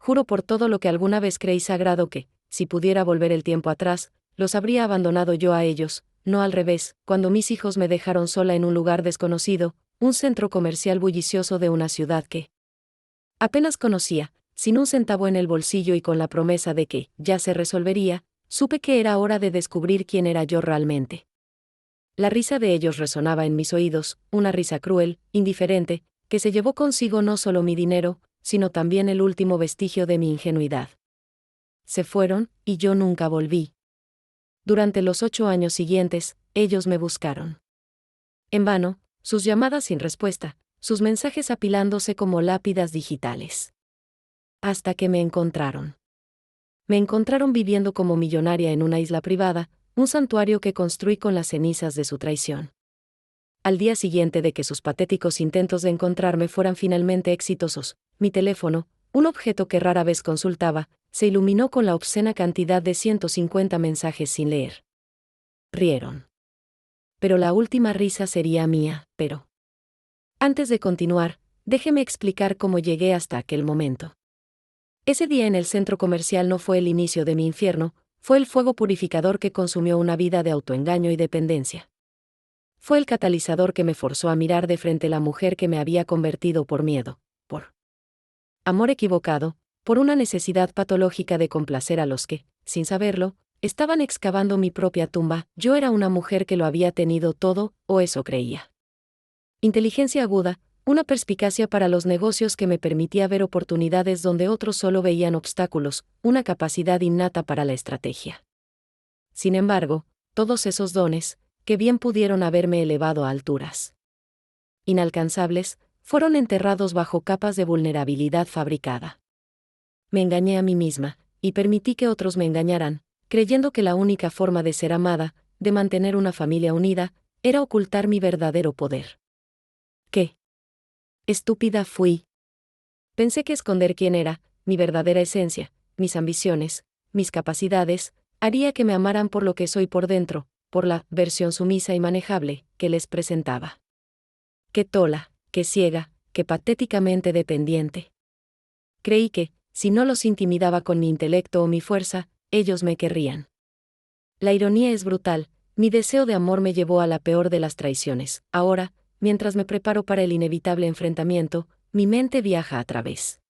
juro por todo lo que alguna vez creí sagrado que, si pudiera volver el tiempo atrás, los habría abandonado yo a ellos, no al revés, cuando mis hijos me dejaron sola en un lugar desconocido, un centro comercial bullicioso de una ciudad que apenas conocía, sin un centavo en el bolsillo y con la promesa de que, ya se resolvería, supe que era hora de descubrir quién era yo realmente. La risa de ellos resonaba en mis oídos, una risa cruel, indiferente, que se llevó consigo no solo mi dinero, sino también el último vestigio de mi ingenuidad. Se fueron, y yo nunca volví. Durante los 8 años siguientes, ellos me buscaron. En vano, sus llamadas sin respuesta, sus mensajes apilándose como lápidas digitales. Hasta que me encontraron. Me encontraron viviendo como millonaria en una isla privada, un santuario que construí con las cenizas de su traición. Al día siguiente de que sus patéticos intentos de encontrarme fueran finalmente exitosos, mi teléfono, un objeto que rara vez consultaba, se iluminó con la obscena cantidad de 150 mensajes sin leer. Rieron. Pero la última risa sería mía, pero... Antes de continuar, déjeme explicar cómo llegué hasta aquel momento. Ese día en el centro comercial no fue el inicio de mi infierno, fue el fuego purificador que consumió una vida de autoengaño y dependencia. Fue el catalizador que me forzó a mirar de frente la mujer que me había convertido por miedo, por amor equivocado, por una necesidad patológica de complacer a los que, sin saberlo, estaban excavando mi propia tumba. Yo era una mujer que lo había tenido todo, o eso creía. Inteligencia aguda, una perspicacia para los negocios que me permitía ver oportunidades donde otros solo veían obstáculos, una capacidad innata para la estrategia. Sin embargo, todos esos dones, que bien pudieron haberme elevado a alturas inalcanzables, fueron enterrados bajo capas de vulnerabilidad fabricada. Me engañé a mí misma, y permití que otros me engañaran, creyendo que la única forma de ser amada, de mantener una familia unida, era ocultar mi verdadero poder. ¿Qué estúpida fui? Pensé que esconder quién era, mi verdadera esencia, mis ambiciones, mis capacidades, haría que me amaran por lo que soy por dentro, por la versión sumisa y manejable que les presentaba. Qué tola, qué ciega, qué patéticamente dependiente. Creí que, si no los intimidaba con mi intelecto o mi fuerza, ellos me querrían. La ironía es brutal, mi deseo de amor me llevó a la peor de las traiciones. Ahora, mientras me preparo para el inevitable enfrentamiento, mi mente viaja a través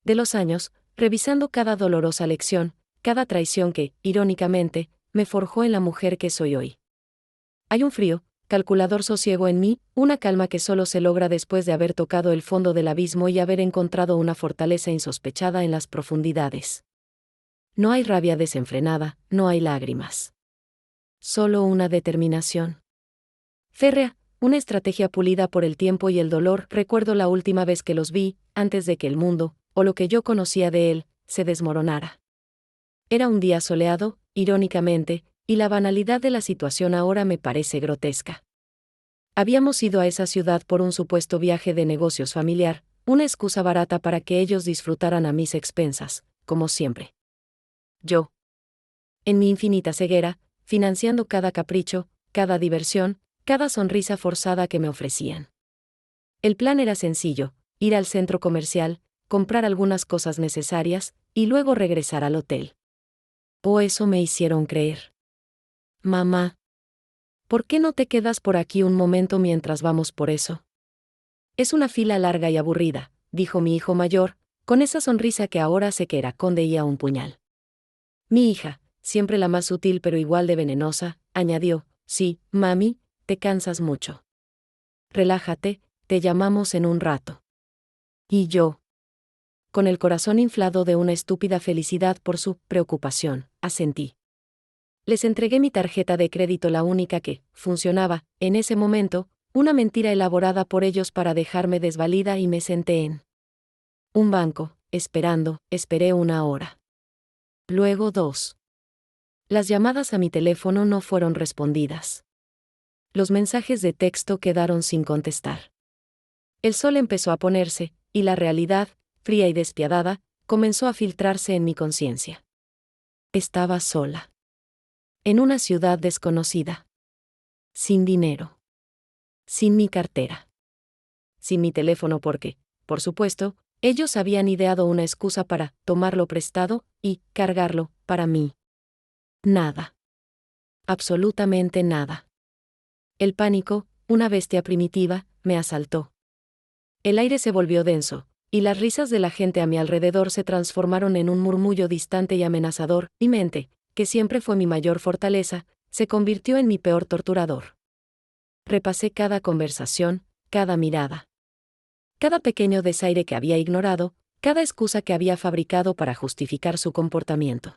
de los años, revisando cada dolorosa lección, cada traición que, irónicamente, me forjó en la mujer que soy hoy. Hay un frío, calculador sosiego en mí, una calma que solo se logra después de haber tocado el fondo del abismo y haber encontrado una fortaleza insospechada en las profundidades. No hay rabia desenfrenada, no hay lágrimas. Solo una determinación férrea, una estrategia pulida por el tiempo y el dolor. Recuerdo la última vez que los vi, antes de que el mundo, o lo que yo conocía de él, se desmoronara. Era un día soleado, irónicamente, y la banalidad de la situación ahora me parece grotesca. Habíamos ido a esa ciudad por un supuesto viaje de negocios familiar, una excusa barata para que ellos disfrutaran a mis expensas, como siempre. Yo, en mi infinita ceguera, financiando cada capricho, cada diversión, cada sonrisa forzada que me ofrecían. El plan era sencillo: ir al centro comercial, comprar algunas cosas necesarias, y luego regresar al hotel. O eso me hicieron creer. Mamá, ¿por qué no te quedas por aquí un momento mientras vamos por eso? Es una fila larga y aburrida, dijo mi hijo mayor, con esa sonrisa que ahora sé que era condeía un puñal. Mi hija, siempre la más sutil pero igual de venenosa, añadió: sí, mami, te cansas mucho. Relájate, te llamamos en un rato. Y yo, con el corazón inflado de una estúpida felicidad por su preocupación, asentí. Les entregué mi tarjeta de crédito, la única que funcionaba, en ese momento, una mentira elaborada por ellos para dejarme desvalida, y me senté en un banco, esperé 1 hora. Luego 2. Las llamadas a mi teléfono no fueron respondidas. Los mensajes de texto quedaron sin contestar. El sol empezó a ponerse, y la realidad, fría y despiadada, comenzó a filtrarse en mi conciencia. Estaba sola. En una ciudad desconocida. Sin dinero. Sin mi cartera. Sin mi teléfono porque, por supuesto, Ellos habían ideado una excusa para tomarlo prestado y cargarlo para mí. Nada. Absolutamente nada. El pánico, una bestia primitiva, me asaltó. El aire se volvió denso, y las risas de la gente a mi alrededor se transformaron en un murmullo distante y amenazador. Mi mente, que siempre fue mi mayor fortaleza, se convirtió en mi peor torturador. Repasé cada conversación, cada mirada. Cada pequeño desaire que había ignorado, cada excusa que había fabricado para justificar su comportamiento.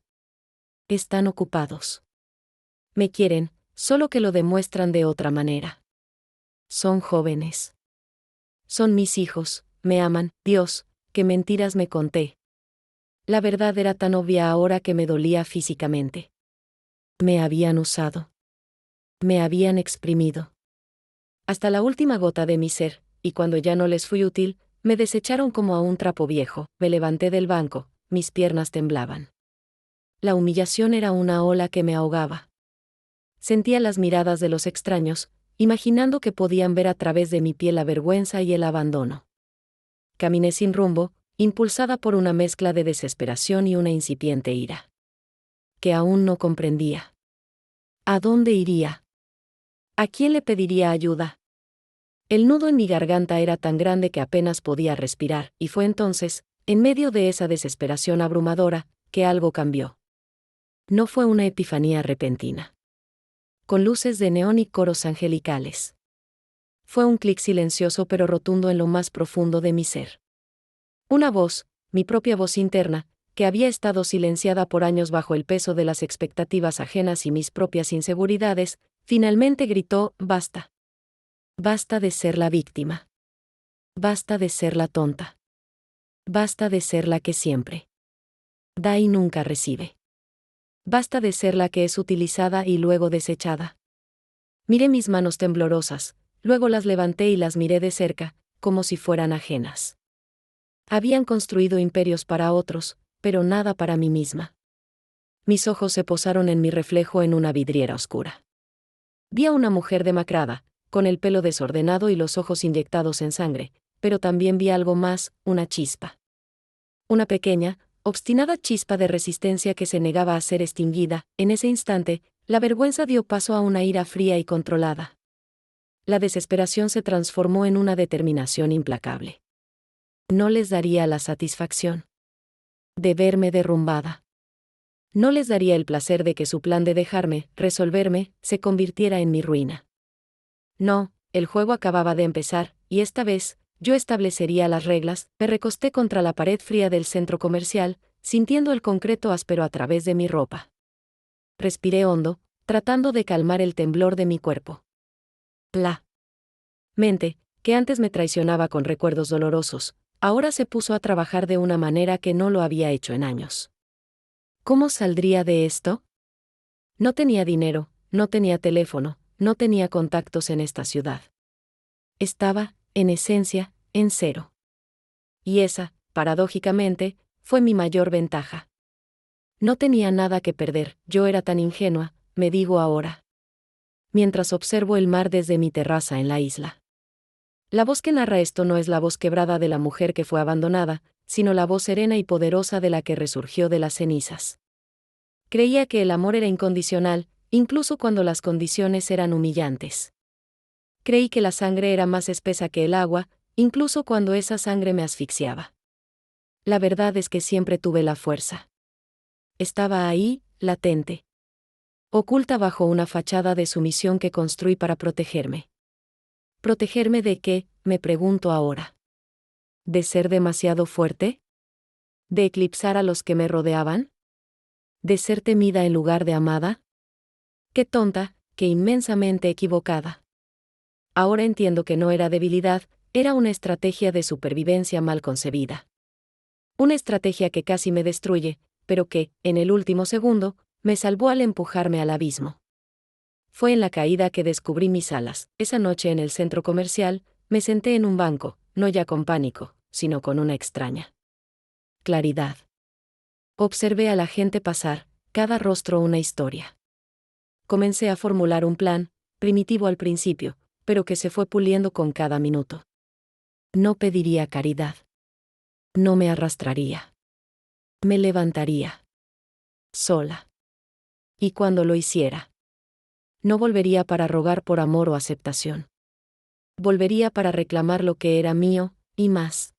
Están ocupados. Me quieren, solo que lo demuestran de otra manera. Son jóvenes. Son mis hijos, me aman. Dios, qué mentiras me conté. La verdad era tan obvia ahora que me dolía físicamente. Me habían usado. Me habían exprimido. Hasta la última gota de mi ser, y cuando ya no les fui útil, me desecharon como a un trapo viejo. Me levanté del banco, mis piernas temblaban. La humillación era una ola que me ahogaba. Sentía las miradas de los extraños, imaginando que podían ver a través de mi piel la vergüenza y el abandono. Caminé sin rumbo, impulsada por una mezcla de desesperación y una incipiente ira. Que aún no comprendía. ¿A dónde iría? ¿A quién le pediría ayuda? El nudo en mi garganta era tan grande que apenas podía respirar, y fue entonces, en medio de esa desesperación abrumadora, que algo cambió. No fue una epifanía repentina. Con luces de neón y coros angelicales. Fue un clic silencioso pero rotundo en lo más profundo de mi ser. Una voz, mi propia voz interna, que había estado silenciada por años bajo el peso de las expectativas ajenas y mis propias inseguridades, finalmente gritó: «Basta. Basta de ser la víctima. Basta de ser la tonta. Basta de ser la que siempre da y nunca recibe. Basta de ser la que es utilizada y luego desechada». Miré mis manos temblorosas, luego las levanté y las miré de cerca, como si fueran ajenas. Habían construido imperios para otros, pero nada para mí misma. Mis ojos se posaron en mi reflejo en una vidriera oscura. Vi a una mujer demacrada, con el pelo desordenado y los ojos inyectados en sangre, pero también vi algo más, una chispa. Una pequeña, obstinada chispa de resistencia que se negaba a ser extinguida. En ese instante, la vergüenza dio paso a una ira fría y controlada. La desesperación se transformó en una determinación implacable. No les daría la satisfacción de verme derrumbada. No les daría el placer de que su plan de dejarme, resolverme, se convirtiera en mi ruina. No, el juego acababa de empezar, y esta vez, yo establecería las reglas. Me recosté contra la pared fría del centro comercial, sintiendo el concreto áspero a través de mi ropa. Respiré hondo, tratando de calmar el temblor de mi cuerpo. La mente, que antes me traicionaba con recuerdos dolorosos, ahora se puso a trabajar de una manera que no lo había hecho en años. ¿Cómo saldría de esto? No tenía dinero, no tenía teléfono, no tenía contactos en esta ciudad. Estaba, en esencia, en cero. Y esa, paradójicamente, fue mi mayor ventaja. No tenía nada que perder, yo era tan ingenua, me digo ahora. Mientras observo el mar desde mi terraza en la isla. La voz que narra esto no es la voz quebrada de la mujer que fue abandonada, sino la voz serena y poderosa de la que resurgió de las cenizas. Creía que el amor era incondicional, incluso cuando las condiciones eran humillantes. Creí que la sangre era más espesa que el agua, incluso cuando esa sangre me asfixiaba. La verdad es que siempre tuve la fuerza. Estaba ahí, latente. Oculta bajo una fachada de sumisión que construí para protegerme. ¿Protegerme de qué?, me pregunto ahora. ¿De ser demasiado fuerte? ¿De eclipsar a los que me rodeaban? ¿De ser temida en lugar de amada? Qué tonta, qué inmensamente equivocada. Ahora entiendo que no era debilidad, era una estrategia de supervivencia mal concebida. Una estrategia que casi me destruye, pero que, en el último segundo, me salvó al empujarme al abismo. Fue en la caída que descubrí mis alas. Esa noche en el centro comercial, me senté en un banco, no ya con pánico, sino con una extraña claridad. Observé a la gente pasar, cada rostro una historia. Comencé a formular un plan, primitivo al principio, pero que se fue puliendo con cada minuto. No pediría caridad. No me arrastraría. Me levantaría. Sola. Y cuando lo hiciera, no volvería para rogar por amor o aceptación. Volvería para reclamar lo que era mío, y más.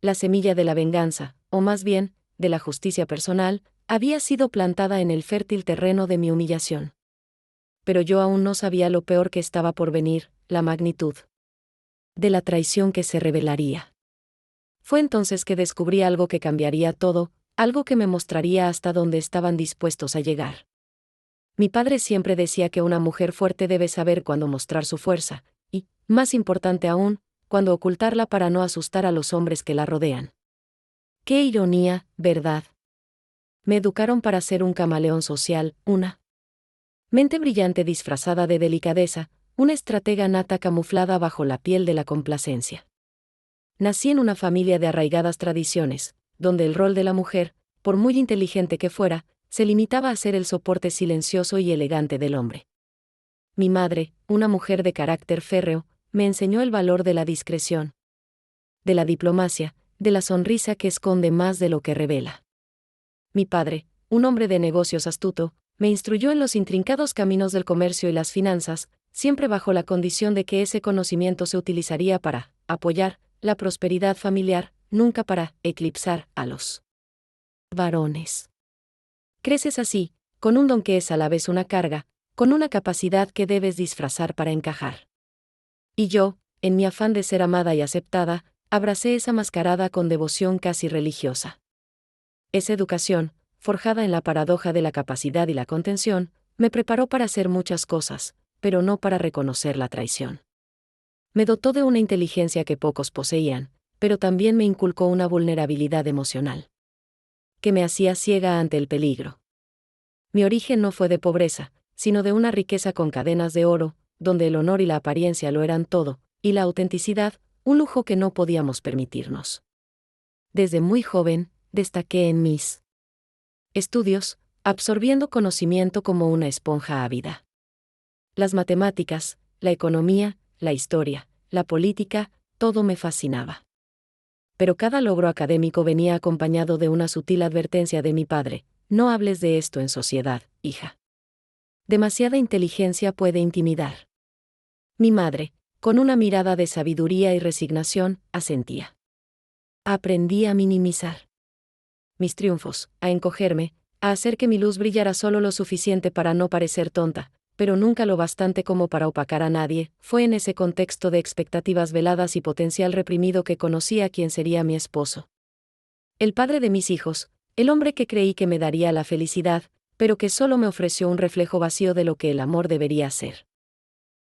La semilla de la venganza, o más bien, de la justicia personal, había sido plantada en el fértil terreno de mi humillación. Pero yo aún no sabía lo peor que estaba por venir, la magnitud de la traición que se revelaría. Fue entonces que descubrí algo que cambiaría todo, algo que me mostraría hasta dónde estaban dispuestos a llegar. Mi padre siempre decía que una mujer fuerte debe saber cuándo mostrar su fuerza, y, más importante aún, cuándo ocultarla para no asustar a los hombres que la rodean. Qué ironía, ¿verdad? Me educaron para ser un camaleón social, una mente brillante disfrazada de delicadeza, una estratega nata camuflada bajo la piel de la complacencia. Nací en una familia de arraigadas tradiciones, donde el rol de la mujer, por muy inteligente que fuera, se limitaba a ser el soporte silencioso y elegante del hombre. Mi madre, una mujer de carácter férreo, me enseñó el valor de la discreción, de la diplomacia, de la sonrisa que esconde más de lo que revela. Mi padre, un hombre de negocios astuto, me instruyó en los intrincados caminos del comercio y las finanzas, siempre bajo la condición de que ese conocimiento se utilizaría para apoyar la prosperidad familiar, nunca para eclipsar a los varones. Creces así, con un don que es a la vez una carga, con una capacidad que debes disfrazar para encajar. Y yo, en mi afán de ser amada y aceptada, abracé esa mascarada con devoción casi religiosa. Esa educación, forjada en la paradoja de la capacidad y la contención, me preparó para hacer muchas cosas, pero no para reconocer la traición. Me dotó de una inteligencia que pocos poseían, pero también me inculcó una vulnerabilidad emocional que me hacía ciega ante el peligro. Mi origen no fue de pobreza, sino de una riqueza con cadenas de oro, donde el honor y la apariencia lo eran todo, y la autenticidad, un lujo que no podíamos permitirnos. Desde muy joven, destaqué en mis estudios, absorbiendo conocimiento como una esponja ávida. Las matemáticas, la economía, la historia, la política, todo me fascinaba. Pero cada logro académico venía acompañado de una sutil advertencia de mi padre: no hables de esto en sociedad, hija. Demasiada inteligencia puede intimidar. Mi madre, con una mirada de sabiduría y resignación, asentía. Aprendí a minimizar mis triunfos, a encogerme, a hacer que mi luz brillara solo lo suficiente para no parecer tonta, pero nunca lo bastante como para opacar a nadie. Fue en ese contexto de expectativas veladas y potencial reprimido que conocí a quien sería mi esposo. El padre de mis hijos, el hombre que creí que me daría la felicidad, pero que solo me ofreció un reflejo vacío de lo que el amor debería ser.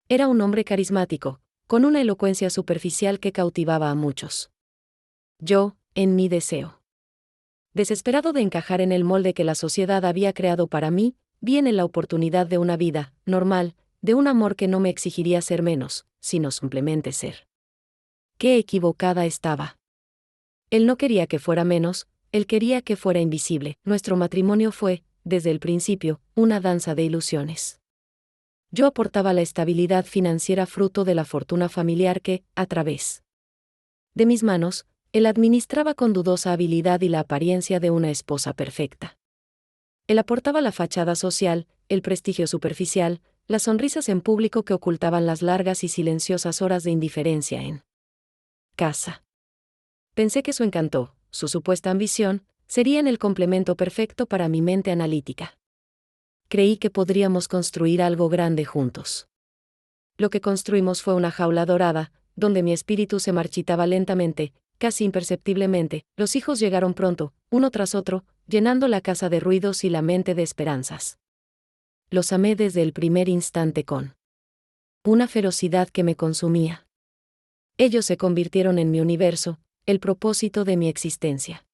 Era un hombre carismático, con una elocuencia superficial que cautivaba a muchos. Yo, en mi deseo desesperado de encajar en el molde que la sociedad había creado para mí, vi en él la oportunidad de una vida normal, de un amor que no me exigiría ser menos, sino simplemente ser. Qué equivocada estaba. Él no quería que fuera menos, él quería que fuera invisible. Nuestro matrimonio fue, desde el principio, una danza de ilusiones. Yo aportaba la estabilidad financiera fruto de la fortuna familiar que, a través de mis manos, él administraba con dudosa habilidad y la apariencia de una esposa perfecta. Él aportaba la fachada social, el prestigio superficial, las sonrisas en público que ocultaban las largas y silenciosas horas de indiferencia en casa. Pensé que su encanto, su supuesta ambición, serían el complemento perfecto para mi mente analítica. Creí que podríamos construir algo grande juntos. Lo que construimos fue una jaula dorada, donde mi espíritu se marchitaba lentamente, casi imperceptiblemente. Los hijos llegaron pronto, uno tras otro, llenando la casa de ruidos y la mente de esperanzas. Los amé desde el primer instante con una ferocidad que me consumía. Ellos se convirtieron en mi universo, el propósito de mi existencia.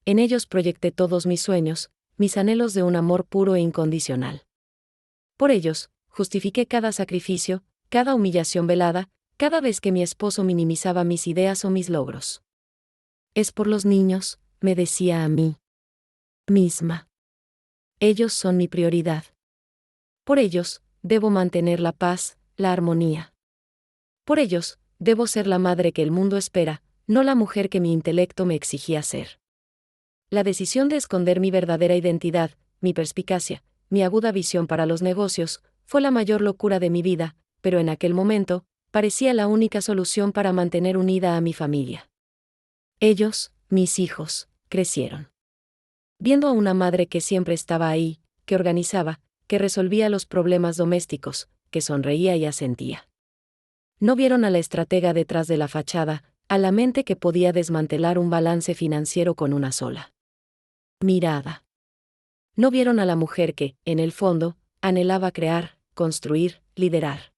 En ellos proyecté todos mis sueños, mis anhelos de un amor puro e incondicional. Por ellos, justifiqué cada sacrificio, cada humillación velada, cada vez que mi esposo minimizaba mis ideas o mis logros. Es por los niños, me decía a mí misma. Ellos son mi prioridad. Por ellos, debo mantener la paz, la armonía. Por ellos, debo ser la madre que el mundo espera, no la mujer que mi intelecto me exigía ser. La decisión de esconder mi verdadera identidad, mi perspicacia, mi aguda visión para los negocios, fue la mayor locura de mi vida, pero en aquel momento, parecía la única solución para mantener unida a mi familia. Ellos, mis hijos, crecieron viendo a una madre que siempre estaba ahí, que organizaba, que resolvía los problemas domésticos, que sonreía y asentía. No vieron a la estratega detrás de la fachada, a la mente que podía desmantelar un balance financiero con una sola mirada. No vieron a la mujer que, en el fondo, anhelaba crear, construir, liderar.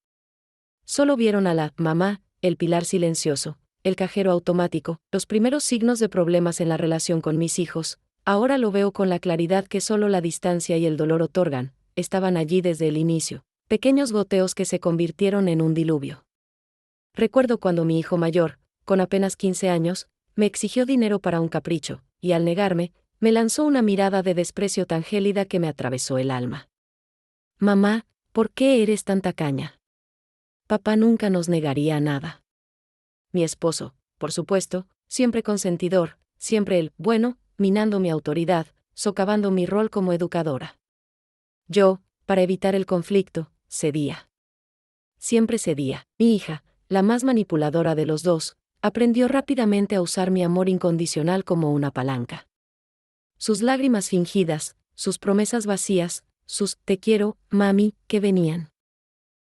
Solo vieron a la mamá, el pilar silencioso, el cajero automático, los primeros signos de problemas en la relación con mis hijos. Ahora lo veo con la claridad que solo la distancia y el dolor otorgan. Estaban allí desde el inicio, pequeños goteos que se convirtieron en un diluvio. Recuerdo cuando mi hijo mayor, con apenas 15 años, me exigió dinero para un capricho, y al negarme, me lanzó una mirada de desprecio tan gélida que me atravesó el alma. Mamá, ¿por qué eres tan tacaña? Papá nunca nos negaría nada. Mi esposo, por supuesto, siempre consentidor, siempre el bueno, minando mi autoridad, socavando mi rol como educadora. Yo, para evitar el conflicto, cedía. Siempre cedía. Mi hija, la más manipuladora de los dos, aprendió rápidamente a usar mi amor incondicional como una palanca. Sus lágrimas fingidas, sus promesas vacías, sus «te quiero, mami», que venían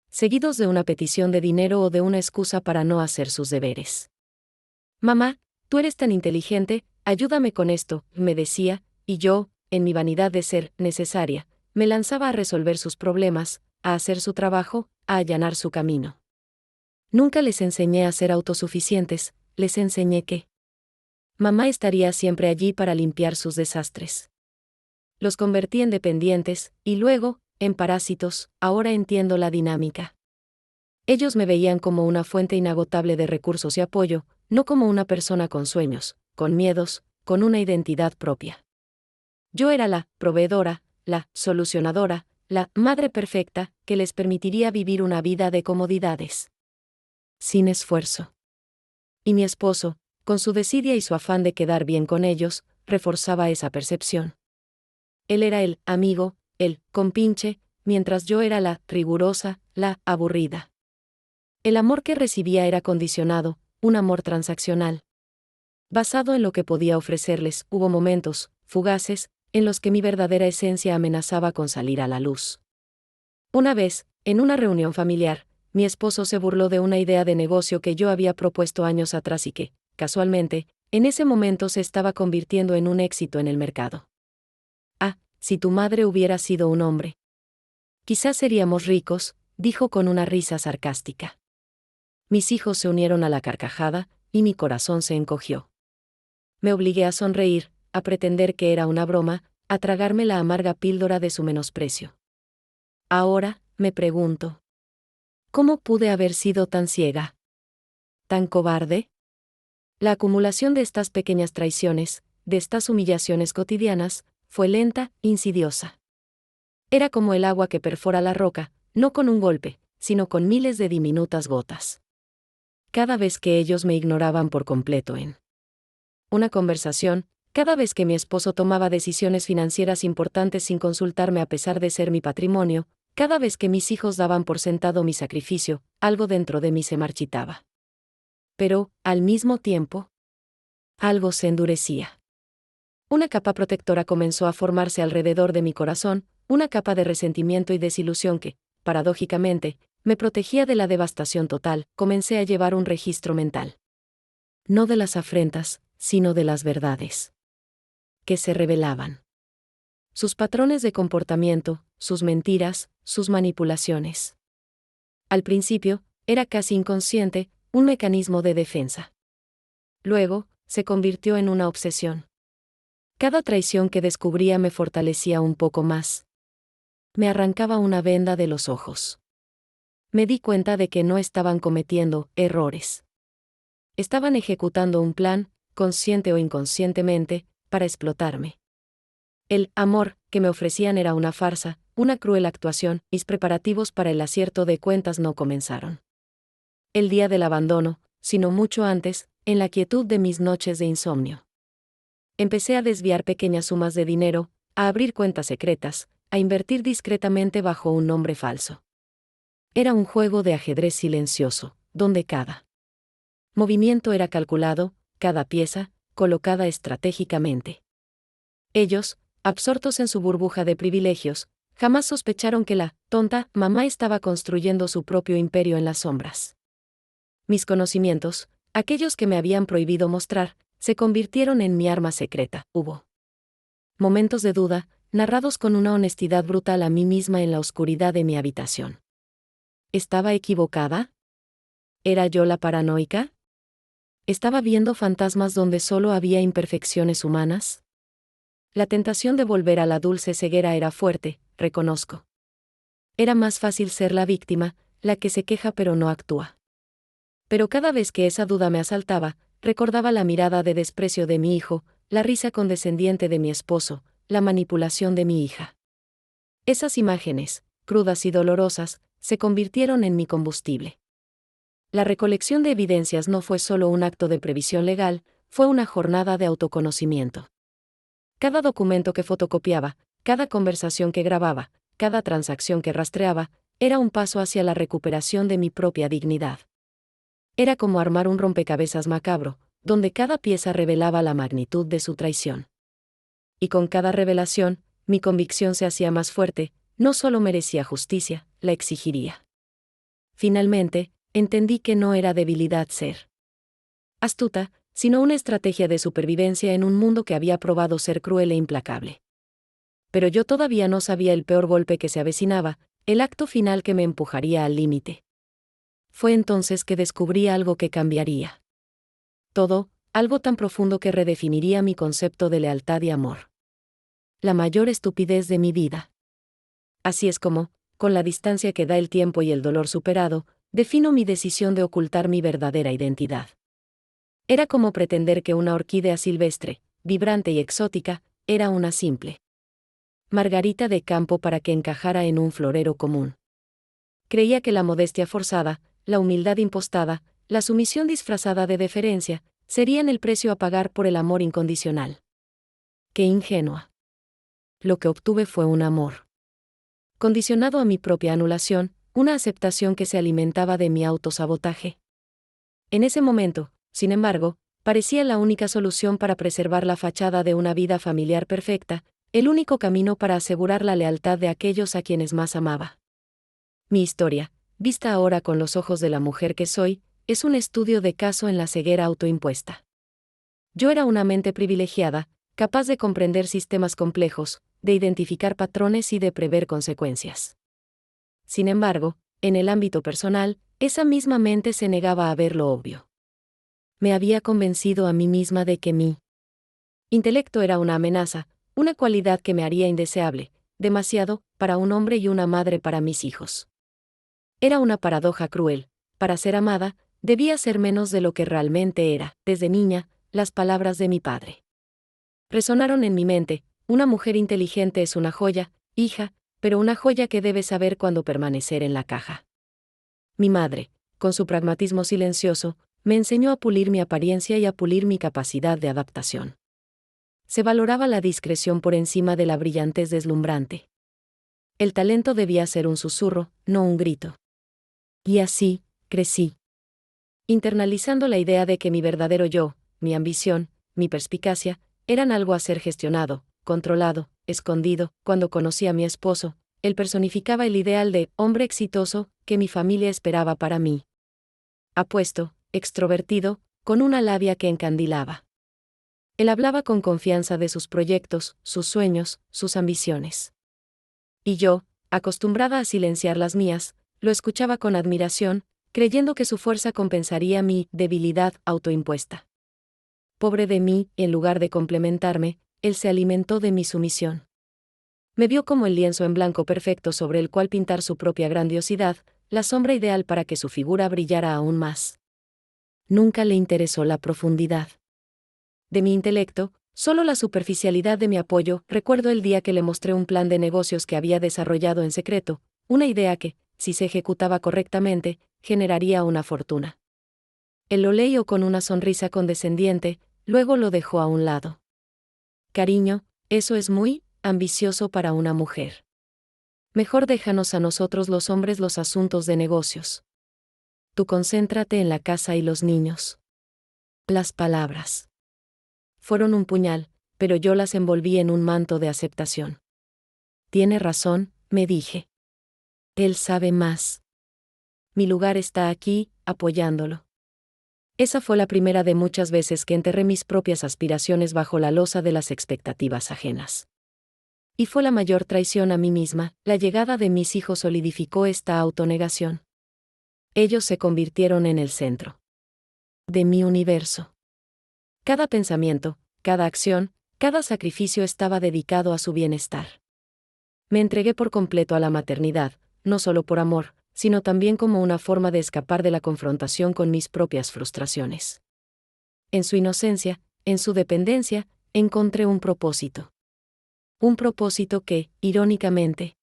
seguidos de una petición de dinero o de una excusa para no hacer sus deberes. Mamá, tú eres tan inteligente, ayúdame con esto, me decía, y yo, en mi vanidad de ser necesaria, me lanzaba a resolver sus problemas, a hacer su trabajo, a allanar su camino. Nunca les enseñé a ser autosuficientes, les enseñé que mamá estaría siempre allí para limpiar sus desastres. Los convertí en dependientes, y luego, en parásitos. Ahora entiendo la dinámica. Ellos me veían como una fuente inagotable de recursos y apoyo, no como una persona con sueños, con miedos, con una identidad propia. Yo era la proveedora, la solucionadora, la madre perfecta, que les permitiría vivir una vida de comodidades. Sin esfuerzo. Y mi esposo, con su desidia y su afán de quedar bien con ellos, reforzaba esa percepción. Él era el amigo, el compinche, mientras yo era la rigurosa, la aburrida. El amor que recibía era condicionado, un amor transaccional. Basado en lo que podía ofrecerles, hubo momentos, fugaces, en los que mi verdadera esencia amenazaba con salir a la luz. Una vez, en una reunión familiar, mi esposo se burló de una idea de negocio que yo había propuesto años atrás y que, casualmente, en ese momento se estaba convirtiendo en un éxito en el mercado. Ah, si tu madre hubiera sido un hombre. Quizás seríamos ricos, dijo con una risa sarcástica. Mis hijos se unieron a la carcajada, y mi corazón se encogió. Me obligué a sonreír, a pretender que era una broma, a tragarme la amarga píldora de su menosprecio. Ahora, me pregunto, ¿cómo pude haber sido tan ciega? ¿Tan cobarde? La acumulación de estas pequeñas traiciones, de estas humillaciones cotidianas, fue lenta, insidiosa. Era como el agua que perfora la roca, no con un golpe, sino con miles de diminutas gotas. Cada vez que ellos me ignoraban por completo en una conversación, cada vez que mi esposo tomaba decisiones financieras importantes sin consultarme a pesar de ser mi patrimonio, cada vez que mis hijos daban por sentado mi sacrificio, algo dentro de mí se marchitaba. Pero, al mismo tiempo, algo se endurecía. Una capa protectora comenzó a formarse alrededor de mi corazón, una capa de resentimiento y desilusión que, paradójicamente, me protegía de la devastación total. Comencé a llevar un registro mental. No de las afrentas, sino de las verdades que se revelaban. Sus patrones de comportamiento, sus mentiras, sus manipulaciones. Al principio, era casi inconsciente, un mecanismo de defensa. Luego, se convirtió en una obsesión. Cada traición que descubría me fortalecía un poco más. Me arrancaba una venda de los ojos. Me di cuenta de que no estaban cometiendo errores. Estaban ejecutando un plan, consciente o inconscientemente, para explotarme. El amor que me ofrecían era una farsa, una cruel actuación. Mis preparativos para el acierto de cuentas no comenzaron el día del abandono, sino mucho antes, en la quietud de mis noches de insomnio. Empecé a desviar pequeñas sumas de dinero, a abrir cuentas secretas, a invertir discretamente bajo un nombre falso. Era un juego de ajedrez silencioso, donde cada movimiento era calculado, cada pieza, colocada estratégicamente. Ellos, absortos en su burbuja de privilegios, jamás sospecharon que la tonta mamá estaba construyendo su propio imperio en las sombras. Mis conocimientos, aquellos que me habían prohibido mostrar, se convirtieron en mi arma secreta. Hubo momentos de duda, narrados con una honestidad brutal a mí misma en la oscuridad de mi habitación. ¿Estaba equivocada? ¿Era yo la paranoica? ¿Estaba viendo fantasmas donde solo había imperfecciones humanas? La tentación de volver a la dulce ceguera era fuerte, reconozco. Era más fácil ser la víctima, la que se queja pero no actúa. Pero cada vez que esa duda me asaltaba, recordaba la mirada de desprecio de mi hijo, la risa condescendiente de mi esposo, la manipulación de mi hija. Esas imágenes, crudas y dolorosas, se convirtieron en mi combustible. La recolección de evidencias no fue solo un acto de previsión legal, fue una jornada de autoconocimiento. Cada documento que fotocopiaba, cada conversación que grababa, cada transacción que rastreaba, era un paso hacia la recuperación de mi propia dignidad. Era como armar un rompecabezas macabro, donde cada pieza revelaba la magnitud de su traición. Y con cada revelación, mi convicción se hacía más fuerte, no solo merecía justicia, la exigiría. Finalmente, entendí que no era debilidad ser astuta, sino una estrategia de supervivencia en un mundo que había probado ser cruel e implacable. Pero yo todavía no sabía el peor golpe que se avecinaba, el acto final que me empujaría al límite. Fue entonces que descubrí algo que cambiaría todo, algo tan profundo que redefiniría mi concepto de lealtad y amor. La mayor estupidez de mi vida. Así es como, con la distancia que da el tiempo y el dolor superado, defino mi decisión de ocultar mi verdadera identidad. Era como pretender que una orquídea silvestre, vibrante y exótica, era una simple margarita de campo para que encajara en un florero común. Creía que la modestia forzada, la humildad impostada, la sumisión disfrazada de deferencia, serían el precio a pagar por el amor incondicional. ¡Qué ingenua! Lo que obtuve fue un amor condicionado a mi propia anulación, una aceptación que se alimentaba de mi autosabotaje. En ese momento, sin embargo, parecía la única solución para preservar la fachada de una vida familiar perfecta, el único camino para asegurar la lealtad de aquellos a quienes más amaba. Mi historia, vista ahora con los ojos de la mujer que soy, es un estudio de caso en la ceguera autoimpuesta. Yo era una mente privilegiada, capaz de comprender sistemas complejos, de identificar patrones y de prever consecuencias. Sin embargo, en el ámbito personal, esa misma mente se negaba a ver lo obvio. Me había convencido a mí misma de que mi intelecto era una amenaza, una cualidad que me haría indeseable, demasiado, para un hombre y una madre para mis hijos. Era una paradoja cruel. Para ser amada, debía ser menos de lo que realmente era. Desde niña, las palabras de mi padre resonaron en mi mente: una mujer inteligente es una joya, hija, pero una joya que debe saber cuándo permanecer en la caja. Mi madre, con su pragmatismo silencioso, me enseñó a pulir mi apariencia y a pulir mi capacidad de adaptación. Se valoraba la discreción por encima de la brillantez deslumbrante. El talento debía ser un susurro, no un grito. Y así, crecí, internalizando la idea de que mi verdadero yo, mi ambición, mi perspicacia, eran algo a ser gestionado, controlado, escondido. Cuando conocí a mi esposo, él personificaba el ideal de hombre exitoso que mi familia esperaba para mí. Apuesto, extrovertido, con una labia que encandilaba. Él hablaba con confianza de sus proyectos, sus sueños, sus ambiciones. Y yo, acostumbrada a silenciar las mías, lo escuchaba con admiración, creyendo que su fuerza compensaría mi debilidad autoimpuesta. Pobre de mí, en lugar de complementarme, él se alimentó de mi sumisión. Me vio como el lienzo en blanco perfecto sobre el cual pintar su propia grandiosidad, la sombra ideal para que su figura brillara aún más. Nunca le interesó la profundidad de mi intelecto, solo la superficialidad de mi apoyo. Recuerdo el día que le mostré un plan de negocios que había desarrollado en secreto, una idea que, si se ejecutaba correctamente, generaría una fortuna. Él lo leyó con una sonrisa condescendiente, luego lo dejó a un lado. Cariño, eso es muy ambicioso para una mujer. Mejor déjanos a nosotros los hombres los asuntos de negocios. Tú concéntrate en la casa y los niños. Las palabras fueron un puñal, pero yo las envolví en un manto de aceptación. Tiene razón, me dije. Él sabe más. Mi lugar está aquí, apoyándolo. Esa fue la primera de muchas veces que enterré mis propias aspiraciones bajo la losa de las expectativas ajenas. Y fue la mayor traición a mí misma. La llegada de mis hijos solidificó esta autonegación. Ellos se convirtieron en el centro de mi universo. Cada pensamiento, cada acción, cada sacrificio estaba dedicado a su bienestar. Me entregué por completo a la maternidad, no solo por amor, sino también como una forma de escapar de la confrontación con mis propias frustraciones. En su inocencia, en su dependencia, encontré un propósito. Un propósito que, irónicamente,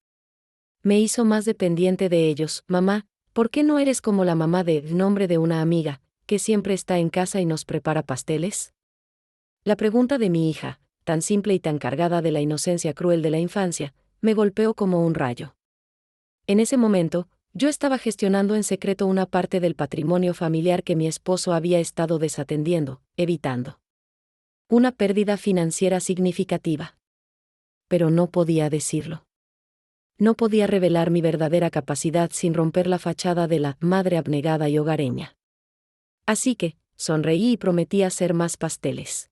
me hizo más dependiente de ellos. Mamá, ¿por qué no eres como la mamá del nombre de una amiga, que siempre está en casa y nos prepara pasteles? La pregunta de mi hija, tan simple y tan cargada de la inocencia cruel de la infancia, me golpeó como un rayo. En ese momento, yo estaba gestionando en secreto una parte del patrimonio familiar que mi esposo había estado desatendiendo, evitando una pérdida financiera significativa. Pero no podía decirlo. No podía revelar mi verdadera capacidad sin romper la fachada de la madre abnegada y hogareña. Así que, sonreí y prometí hacer más pasteles.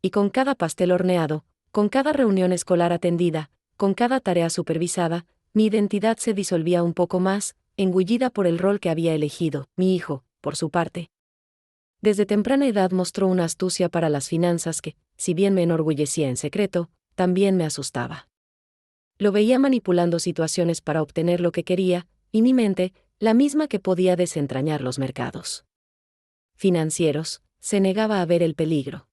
Y con cada pastel horneado, con cada reunión escolar atendida, con cada tarea supervisada, mi identidad se disolvía un poco más, engullida por el rol que había elegido. Mi hijo, por su parte, desde temprana edad mostró una astucia para las finanzas que, si bien me enorgullecía en secreto, también me asustaba. Lo veía manipulando situaciones para obtener lo que quería, y mi mente, la misma que podía desentrañar los mercados financieros, se negaba a ver el peligro.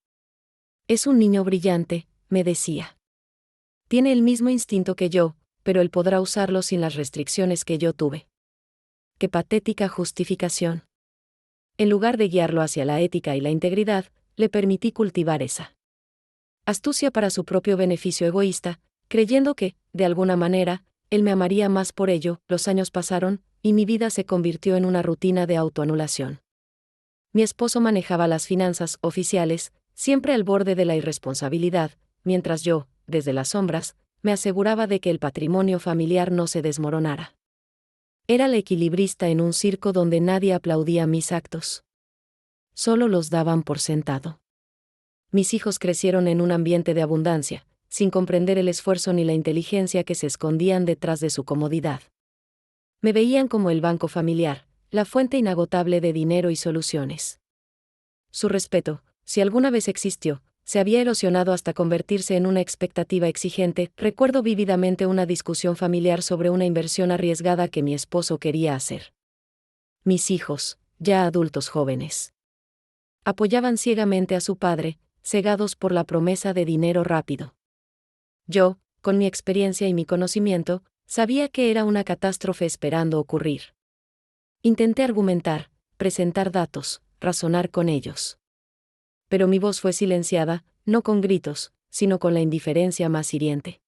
Es un niño brillante, me decía. Tiene el mismo instinto que yo, pero él podrá usarlo sin las restricciones que yo tuve. Qué patética justificación. En lugar de guiarlo hacia la ética y la integridad, le permití cultivar esa astucia para su propio beneficio egoísta, creyendo que, de alguna manera, él me amaría más por ello. Los años pasaron, y mi vida se convirtió en una rutina de autoanulación. Mi esposo manejaba las finanzas oficiales, siempre al borde de la irresponsabilidad, mientras yo, desde las sombras, me aseguraba de que el patrimonio familiar no se desmoronara. Era la equilibrista en un circo donde nadie aplaudía mis actos. Solo los daban por sentado. Mis hijos crecieron en un ambiente de abundancia, sin comprender el esfuerzo ni la inteligencia que se escondían detrás de su comodidad. Me veían como el banco familiar, la fuente inagotable de dinero y soluciones. Su respeto, si alguna vez existió, se había erosionado hasta convertirse en una expectativa exigente. Recuerdo vívidamente una discusión familiar sobre una inversión arriesgada que mi esposo quería hacer. Mis hijos, ya adultos jóvenes, apoyaban ciegamente a su padre, cegados por la promesa de dinero rápido. Yo, con mi experiencia y mi conocimiento, sabía que era una catástrofe esperando ocurrir. Intenté argumentar, presentar datos, razonar con ellos. Pero mi voz fue silenciada, no con gritos, sino con la indiferencia más hiriente.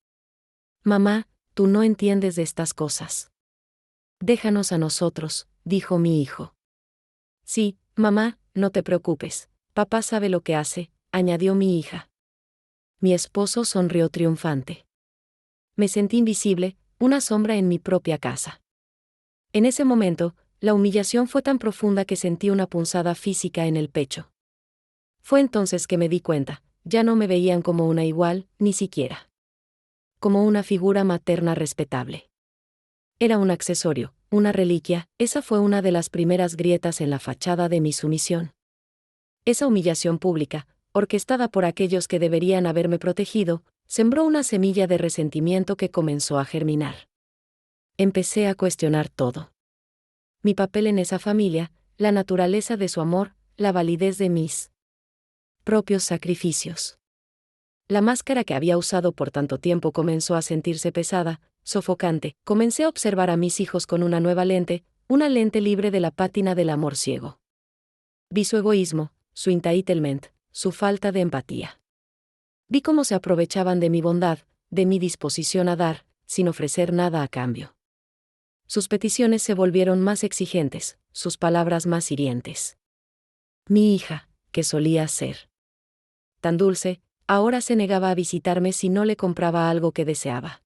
Mamá, tú no entiendes de estas cosas. Déjanos a nosotros, dijo mi hijo. Sí, mamá, no te preocupes, papá sabe lo que hace, añadió mi hija. Mi esposo sonrió triunfante. Me sentí invisible, una sombra en mi propia casa. En ese momento, la humillación fue tan profunda que sentí una punzada física en el pecho. Fue entonces que me di cuenta, ya no me veían como una igual, ni siquiera como una figura materna respetable. Era un accesorio, una reliquia. Esa fue una de las primeras grietas en la fachada de mi sumisión. Esa humillación pública, orquestada por aquellos que deberían haberme protegido, sembró una semilla de resentimiento que comenzó a germinar. Empecé a cuestionar todo. Mi papel en esa familia, la naturaleza de su amor, la validez de mis propios sacrificios. La máscara que había usado por tanto tiempo comenzó a sentirse pesada, sofocante. Comencé a observar a mis hijos con una nueva lente, una lente libre de la pátina del amor ciego. Vi su egoísmo, su entitlement, su falta de empatía. Vi cómo se aprovechaban de mi bondad, de mi disposición a dar, sin ofrecer nada a cambio. Sus peticiones se volvieron más exigentes, sus palabras más hirientes. Mi hija, que solía ser tan dulce, ahora se negaba a visitarme si no le compraba algo que deseaba.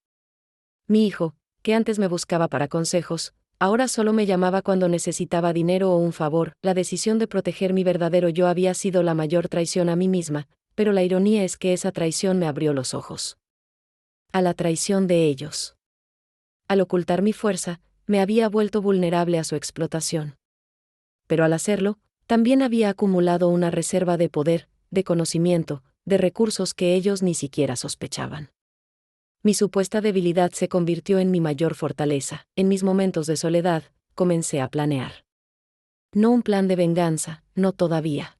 Mi hijo, que antes me buscaba para consejos, ahora solo me llamaba cuando necesitaba dinero o un favor. La decisión de proteger mi verdadero yo había sido la mayor traición a mí misma, pero la ironía es que esa traición me abrió los ojos a la traición de ellos. Al ocultar mi fuerza, me había vuelto vulnerable a su explotación. Pero al hacerlo, también había acumulado una reserva de poder, de conocimiento, de recursos que ellos ni siquiera sospechaban. Mi supuesta debilidad se convirtió en mi mayor fortaleza. En mis momentos de soledad, comencé a planear. No un plan de venganza, no todavía.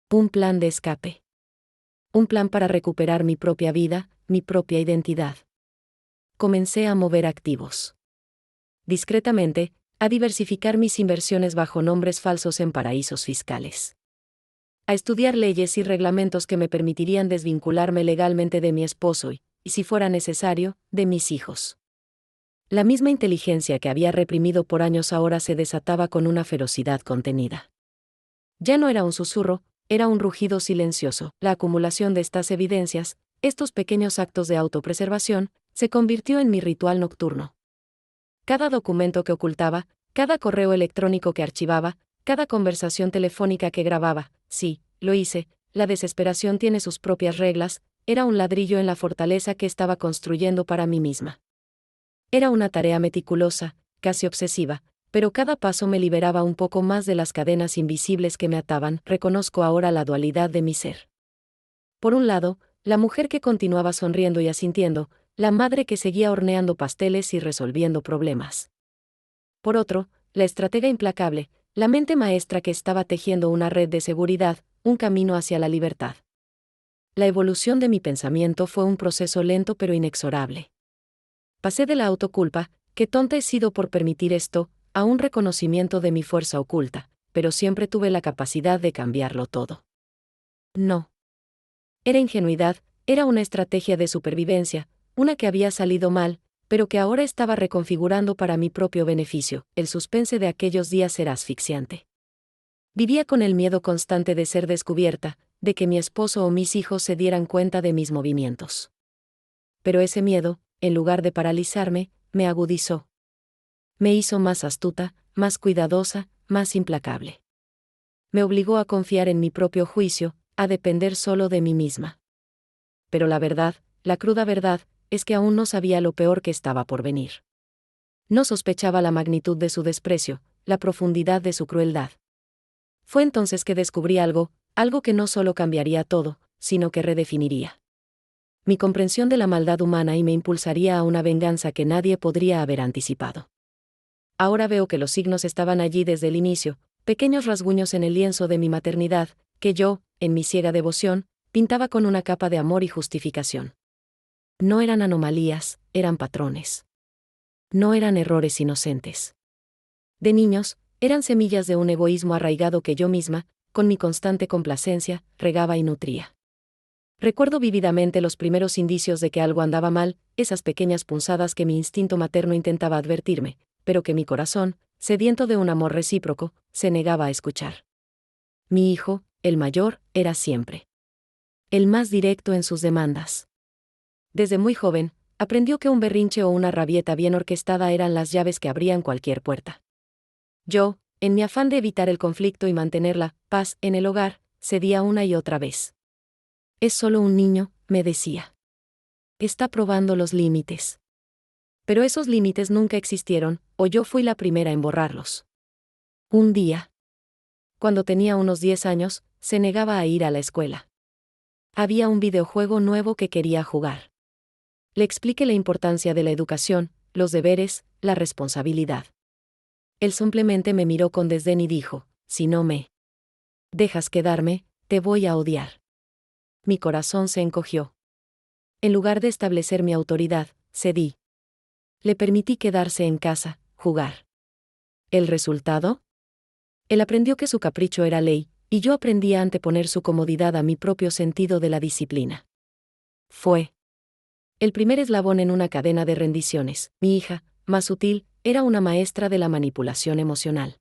Un plan de escape. Un plan para recuperar mi propia vida, mi propia identidad. Comencé a mover activos. Discretamente, a diversificar mis inversiones bajo nombres falsos en paraísos fiscales. A estudiar leyes y reglamentos que me permitirían desvincularme legalmente de mi esposo y si fuera necesario, de mis hijos. La misma inteligencia que había reprimido por años ahora se desataba con una ferocidad contenida. Ya no era un susurro, era un rugido silencioso. La acumulación de estas evidencias, estos pequeños actos de autopreservación, se convirtió en mi ritual nocturno. Cada documento que ocultaba, cada correo electrónico que archivaba, cada conversación telefónica que grababa, sí, lo hice, la desesperación tiene sus propias reglas, era un ladrillo en la fortaleza que estaba construyendo para mí misma. Era una tarea meticulosa, casi obsesiva, pero cada paso me liberaba un poco más de las cadenas invisibles que me ataban. Reconozco ahora la dualidad de mi ser. Por un lado, la mujer que continuaba sonriendo y asintiendo, la madre que seguía horneando pasteles y resolviendo problemas. Por otro, la estratega implacable, la mente maestra que estaba tejiendo una red de seguridad, un camino hacia la libertad. La evolución de mi pensamiento fue un proceso lento pero inexorable. Pasé de la autoculpa, qué tonta he sido por permitir esto, a un reconocimiento de mi fuerza oculta, pero siempre tuve la capacidad de cambiarlo todo. No. Era ingenuidad, era una estrategia de supervivencia, una que había salido mal, pero que ahora estaba reconfigurando para mi propio beneficio. El suspense de aquellos días era asfixiante. Vivía con el miedo constante de ser descubierta, de que mi esposo o mis hijos se dieran cuenta de mis movimientos. Pero ese miedo, en lugar de paralizarme, me agudizó. Me hizo más astuta, más cuidadosa, más implacable. Me obligó a confiar en mi propio juicio, a depender solo de mí misma. Pero la verdad, la cruda verdad, es que aún no sabía lo peor que estaba por venir. No sospechaba la magnitud de su desprecio, la profundidad de su crueldad. Fue entonces que descubrí algo que no solo cambiaría todo, sino que redefiniría mi comprensión de la maldad humana y me impulsaría a una venganza que nadie podría haber anticipado. Ahora veo que los signos estaban allí desde el inicio, pequeños rasguños en el lienzo de mi maternidad, que yo, en mi ciega devoción, pintaba con una capa de amor y justificación. No eran anomalías, eran patrones. No eran errores inocentes. De niños, eran semillas de un egoísmo arraigado que yo misma, con mi constante complacencia, regaba y nutría. Recuerdo vívidamente los primeros indicios de que algo andaba mal, esas pequeñas punzadas que mi instinto materno intentaba advertirme, pero que mi corazón, sediento de un amor recíproco, se negaba a escuchar. Mi hijo, el mayor, era siempre el más directo en sus demandas. Desde muy joven, aprendió que un berrinche o una rabieta bien orquestada eran las llaves que abrían cualquier puerta. Yo, en mi afán de evitar el conflicto y mantener la paz en el hogar, cedía una y otra vez. Es solo un niño, me decía. Está probando los límites. Pero esos límites nunca existieron, o yo fui la primera en borrarlos. Un día, cuando tenía unos 10 años, se negaba a ir a la escuela. Había un videojuego nuevo que quería jugar. Le expliqué la importancia de la educación, los deberes, la responsabilidad. Él simplemente me miró con desdén y dijo, si no me dejas quedarme, te voy a odiar. Mi corazón se encogió. En lugar de establecer mi autoridad, cedí. Le permití quedarse en casa, jugar. ¿El resultado? Él aprendió que su capricho era ley, y yo aprendí a anteponer su comodidad a mi propio sentido de la disciplina. Fue el primer eslabón en una cadena de rendiciones. Mi hija, más sutil, era una maestra de la manipulación emocional.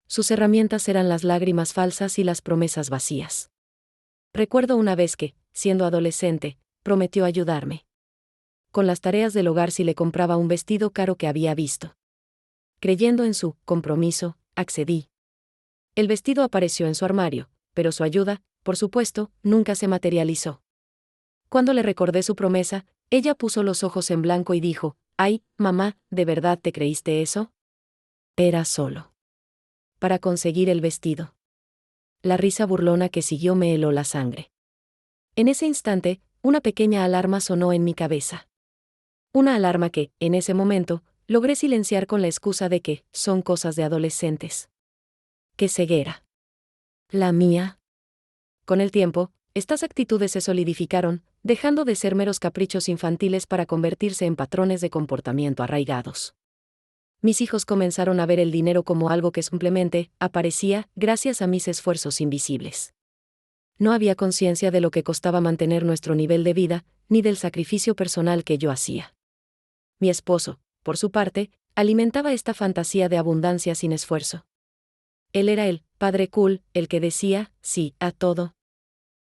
Sus herramientas eran las lágrimas falsas y las promesas vacías. Recuerdo una vez que, siendo adolescente, prometió ayudarme con las tareas del hogar si le compraba un vestido caro que había visto. Creyendo en su compromiso, accedí. El vestido apareció en su armario, pero su ayuda, por supuesto, nunca se materializó. Cuando le recordé su promesa, ella puso los ojos en blanco y dijo: «Ay, mamá, ¿de verdad te creíste eso?» Era solo para conseguir el vestido. La risa burlona que siguió me heló la sangre. En ese instante, una pequeña alarma sonó en mi cabeza. Una alarma que, en ese momento, logré silenciar con la excusa de que son cosas de adolescentes. ¡Qué ceguera! La mía. Con el tiempo, estas actitudes se solidificaron, dejando de ser meros caprichos infantiles para convertirse en patrones de comportamiento arraigados. Mis hijos comenzaron a ver el dinero como algo que simplemente aparecía gracias a mis esfuerzos invisibles. No había conciencia de lo que costaba mantener nuestro nivel de vida, ni del sacrificio personal que yo hacía. Mi esposo, por su parte, alimentaba esta fantasía de abundancia sin esfuerzo. Él era el padre cool, el que decía sí a todo.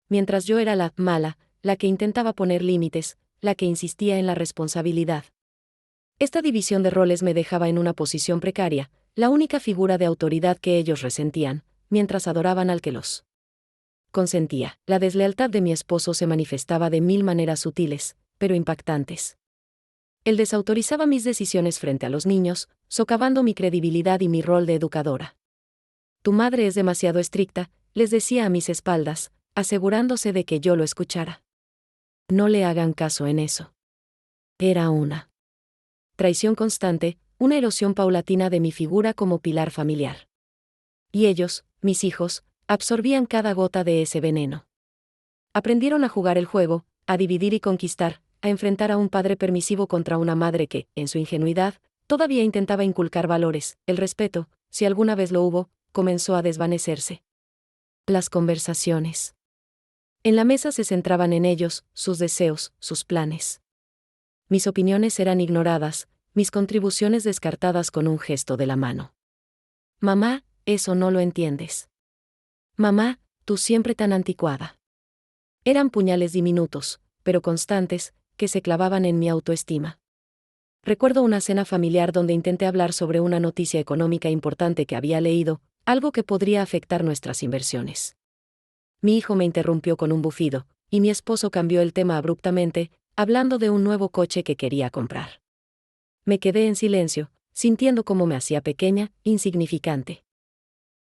Mientras yo era la mala, la que intentaba poner límites, la que insistía en la responsabilidad. Esta división de roles me dejaba en una posición precaria, la única figura de autoridad que ellos resentían, mientras adoraban al que los consentía. La deslealtad de mi esposo se manifestaba de mil maneras sutiles, pero impactantes. Él desautorizaba mis decisiones frente a los niños, socavando mi credibilidad y mi rol de educadora. «Tu madre es demasiado estricta», les decía a mis espaldas, asegurándose de que yo lo escuchara. No le hagan caso en eso. Era una traición constante, una erosión paulatina de mi figura como pilar familiar. Y ellos, mis hijos, absorbían cada gota de ese veneno. Aprendieron a jugar el juego, a dividir y conquistar, a enfrentar a un padre permisivo contra una madre que, en su ingenuidad, todavía intentaba inculcar valores. El respeto, si alguna vez lo hubo, comenzó a desvanecerse. Las conversaciones en la mesa se centraban en ellos, sus deseos, sus planes. Mis opiniones eran ignoradas, mis contribuciones descartadas con un gesto de la mano. «Mamá, eso no lo entiendes. Mamá, tú siempre tan anticuada». Eran puñales diminutos, pero constantes, que se clavaban en mi autoestima. Recuerdo una cena familiar donde intenté hablar sobre una noticia económica importante que había leído, algo que podría afectar nuestras inversiones. Mi hijo me interrumpió con un bufido, y mi esposo cambió el tema abruptamente, hablando de un nuevo coche que quería comprar. Me quedé en silencio, sintiendo cómo me hacía pequeña, insignificante.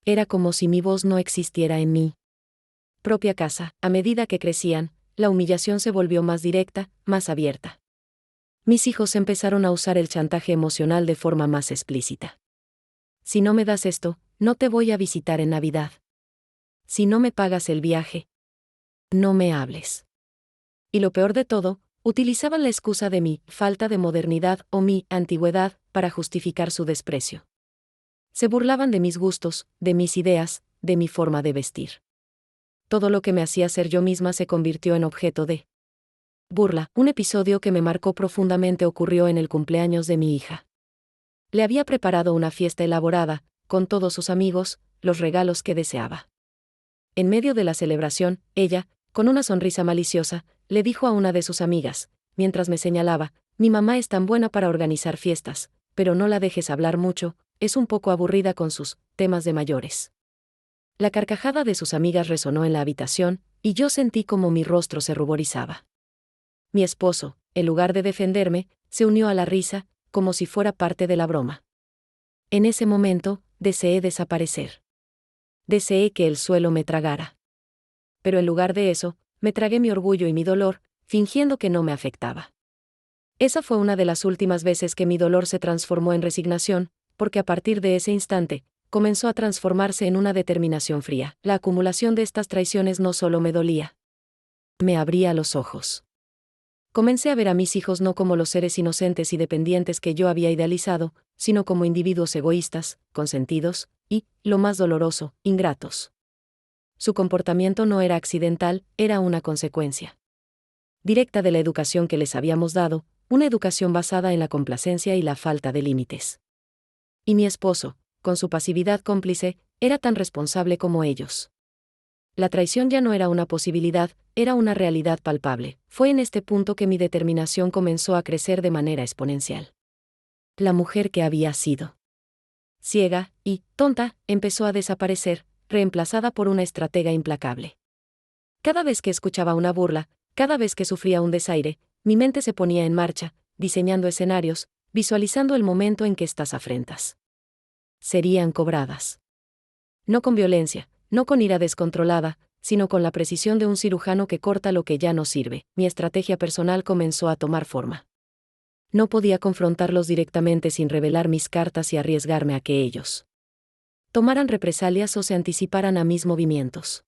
Era como si mi voz no existiera en mi propia casa. A medida que crecían, la humillación se volvió más directa, más abierta. Mis hijos empezaron a usar el chantaje emocional de forma más explícita. «Si no me das esto, no te voy a visitar en Navidad. Si no me pagas el viaje, no me hables». Y lo peor de todo, utilizaban la excusa de mi falta de modernidad o mi antigüedad para justificar su desprecio. Se burlaban de mis gustos, de mis ideas, de mi forma de vestir. Todo lo que me hacía ser yo misma se convirtió en objeto de burla. Un episodio que me marcó profundamente ocurrió en el cumpleaños de mi hija. Le había preparado una fiesta elaborada, con todos sus amigos, los regalos que deseaba. En medio de la celebración, ella, con una sonrisa maliciosa, le dijo a una de sus amigas, mientras me señalaba: «Mi mamá es tan buena para organizar fiestas, pero no la dejes hablar mucho, es un poco aburrida con sus temas de mayores». La carcajada de sus amigas resonó en la habitación, y yo sentí como mi rostro se ruborizaba. Mi esposo, en lugar de defenderme, se unió a la risa, como si fuera parte de la broma. En ese momento, deseé desaparecer. Deseé que el suelo me tragara. Pero en lugar de eso, me tragué mi orgullo y mi dolor, fingiendo que no me afectaba. Esa fue una de las últimas veces que mi dolor se transformó en resignación, porque a partir de ese instante, comenzó a transformarse en una determinación fría. La acumulación de estas traiciones no solo me dolía. Me abría los ojos. Comencé a ver a mis hijos no como los seres inocentes y dependientes que yo había idealizado, sino como individuos egoístas, consentidos, y, lo más doloroso, ingratos. Su comportamiento no era accidental, era una consecuencia directa de la educación que les habíamos dado, una educación basada en la complacencia y la falta de límites. Y mi esposo, con su pasividad cómplice, era tan responsable como ellos. La traición ya no era una posibilidad, era una realidad palpable. Fue en este punto que mi determinación comenzó a crecer de manera exponencial. La mujer que había sido ciega y tonta empezó a desaparecer, reemplazada por una estratega implacable. Cada vez que escuchaba una burla, cada vez que sufría un desaire, mi mente se ponía en marcha, diseñando escenarios, visualizando el momento en que estas afrentas serían cobradas. No con violencia, no con ira descontrolada, sino con la precisión de un cirujano que corta lo que ya no sirve. Mi estrategia personal comenzó a tomar forma. No podía confrontarlos directamente sin revelar mis cartas y arriesgarme a que ellos tomaran represalias o se anticiparan a mis movimientos.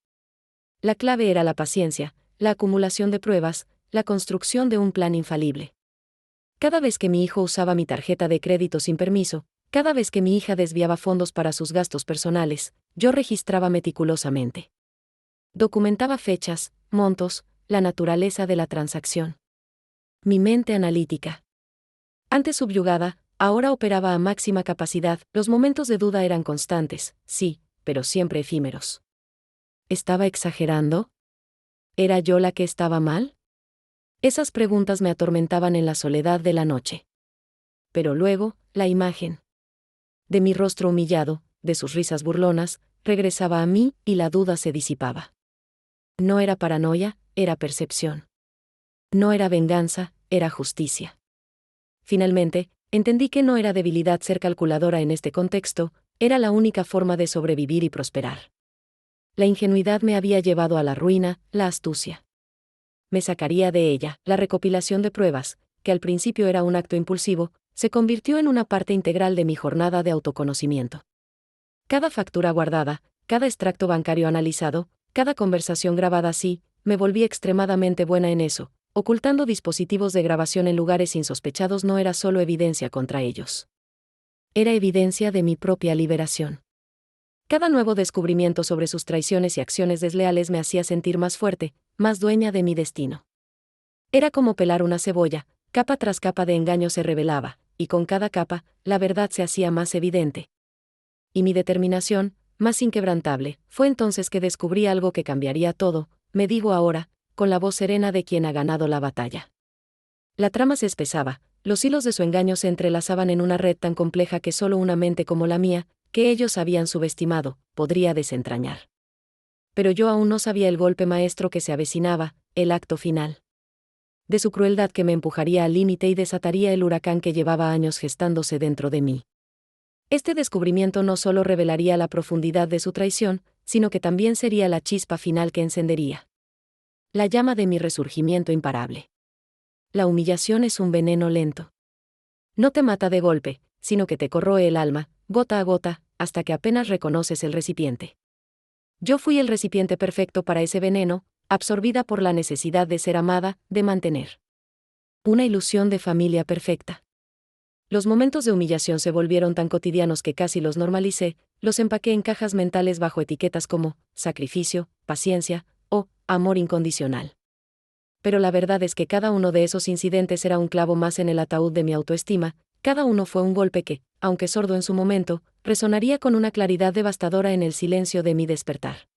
La clave era la paciencia, la acumulación de pruebas, la construcción de un plan infalible. Cada vez que mi hijo usaba mi tarjeta de crédito sin permiso, cada vez que mi hija desviaba fondos para sus gastos personales, yo registraba meticulosamente. Documentaba fechas, montos, la naturaleza de la transacción. Mi mente analítica, antes subyugada, ahora operaba a máxima capacidad. Los momentos de duda eran constantes, sí, pero siempre efímeros. ¿Estaba exagerando? ¿Era yo la que estaba mal? Esas preguntas me atormentaban en la soledad de la noche. Pero luego, la imagen de mi rostro humillado, de sus risas burlonas, regresaba a mí y la duda se disipaba. No era paranoia, era percepción. No era venganza, era justicia. Finalmente, entendí que no era debilidad ser calculadora en este contexto, era la única forma de sobrevivir y prosperar. La ingenuidad me había llevado a la ruina, la astucia me sacaría de ella. La recopilación de pruebas, que al principio era un acto impulsivo, se convirtió en una parte integral de mi jornada de autoconocimiento. Cada factura guardada, cada extracto bancario analizado, cada conversación grabada así, me volví extremadamente buena en eso. Ocultando dispositivos de grabación en lugares insospechados no era solo evidencia contra ellos. Era evidencia de mi propia liberación. Cada nuevo descubrimiento sobre sus traiciones y acciones desleales me hacía sentir más fuerte, más dueña de mi destino. Era como pelar una cebolla, capa tras capa de engaño se revelaba, y con cada capa, la verdad se hacía más evidente. Y mi determinación, más inquebrantable, fue entonces que descubrí algo que cambiaría todo, me digo ahora, con la voz serena de quien ha ganado la batalla. La trama se espesaba, los hilos de su engaño se entrelazaban en una red tan compleja que solo una mente como la mía, que ellos habían subestimado, podría desentrañar. Pero yo aún no sabía el golpe maestro que se avecinaba, el acto final. De su crueldad que me empujaría al límite y desataría el huracán que llevaba años gestándose dentro de mí. Este descubrimiento no solo revelaría la profundidad de su traición, sino que también sería la chispa final que encendería la llama de mi resurgimiento imparable. La humillación es un veneno lento. No te mata de golpe, sino que te corroe el alma, gota a gota, hasta que apenas reconoces el recipiente. Yo fui el recipiente perfecto para ese veneno, absorbida por la necesidad de ser amada, de mantener una ilusión de familia perfecta. Los momentos de humillación se volvieron tan cotidianos que casi los normalicé, los empaqué en cajas mentales bajo etiquetas como sacrificio, paciencia o amor incondicional. Pero la verdad es que cada uno de esos incidentes era un clavo más en el ataúd de mi autoestima, cada uno fue un golpe que, aunque sordo en su momento, resonaría con una claridad devastadora en el silencio de mi despertar.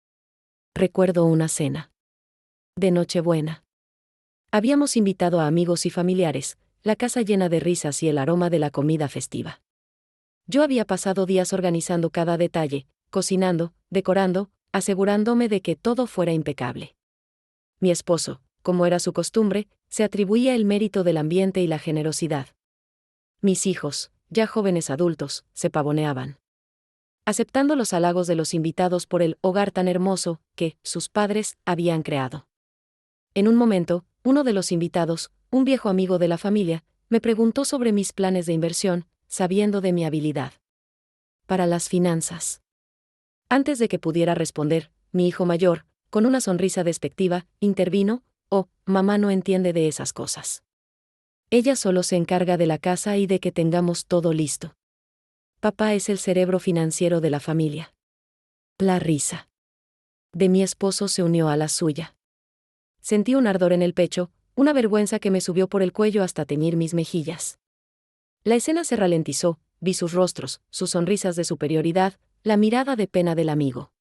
Recuerdo una cena de Nochebuena. Habíamos invitado a amigos y familiares, la casa llena de risas y el aroma de la comida festiva. Yo había pasado días organizando cada detalle, cocinando, decorando, asegurándome de que todo fuera impecable. Mi esposo, como era su costumbre, se atribuía el mérito del ambiente y la generosidad. Mis hijos, ya jóvenes adultos, se pavoneaban, aceptando los halagos de los invitados por el hogar tan hermoso que sus padres habían creado. En un momento, uno de los invitados, un viejo amigo de la familia, me preguntó sobre mis planes de inversión, sabiendo de mi habilidad para las finanzas. Antes de que pudiera responder, mi hijo mayor, con una sonrisa despectiva, intervino: «Oh, mamá no entiende de esas cosas. Ella solo se encarga de la casa y de que tengamos todo listo». Papá es el cerebro financiero de la familia. La risa de mi esposo se unió a la suya. Sentí un ardor en el pecho, una vergüenza que me subió por el cuello hasta teñir mis mejillas. La escena se ralentizó, vi sus rostros, sus sonrisas de superioridad, la mirada de pena del amigo.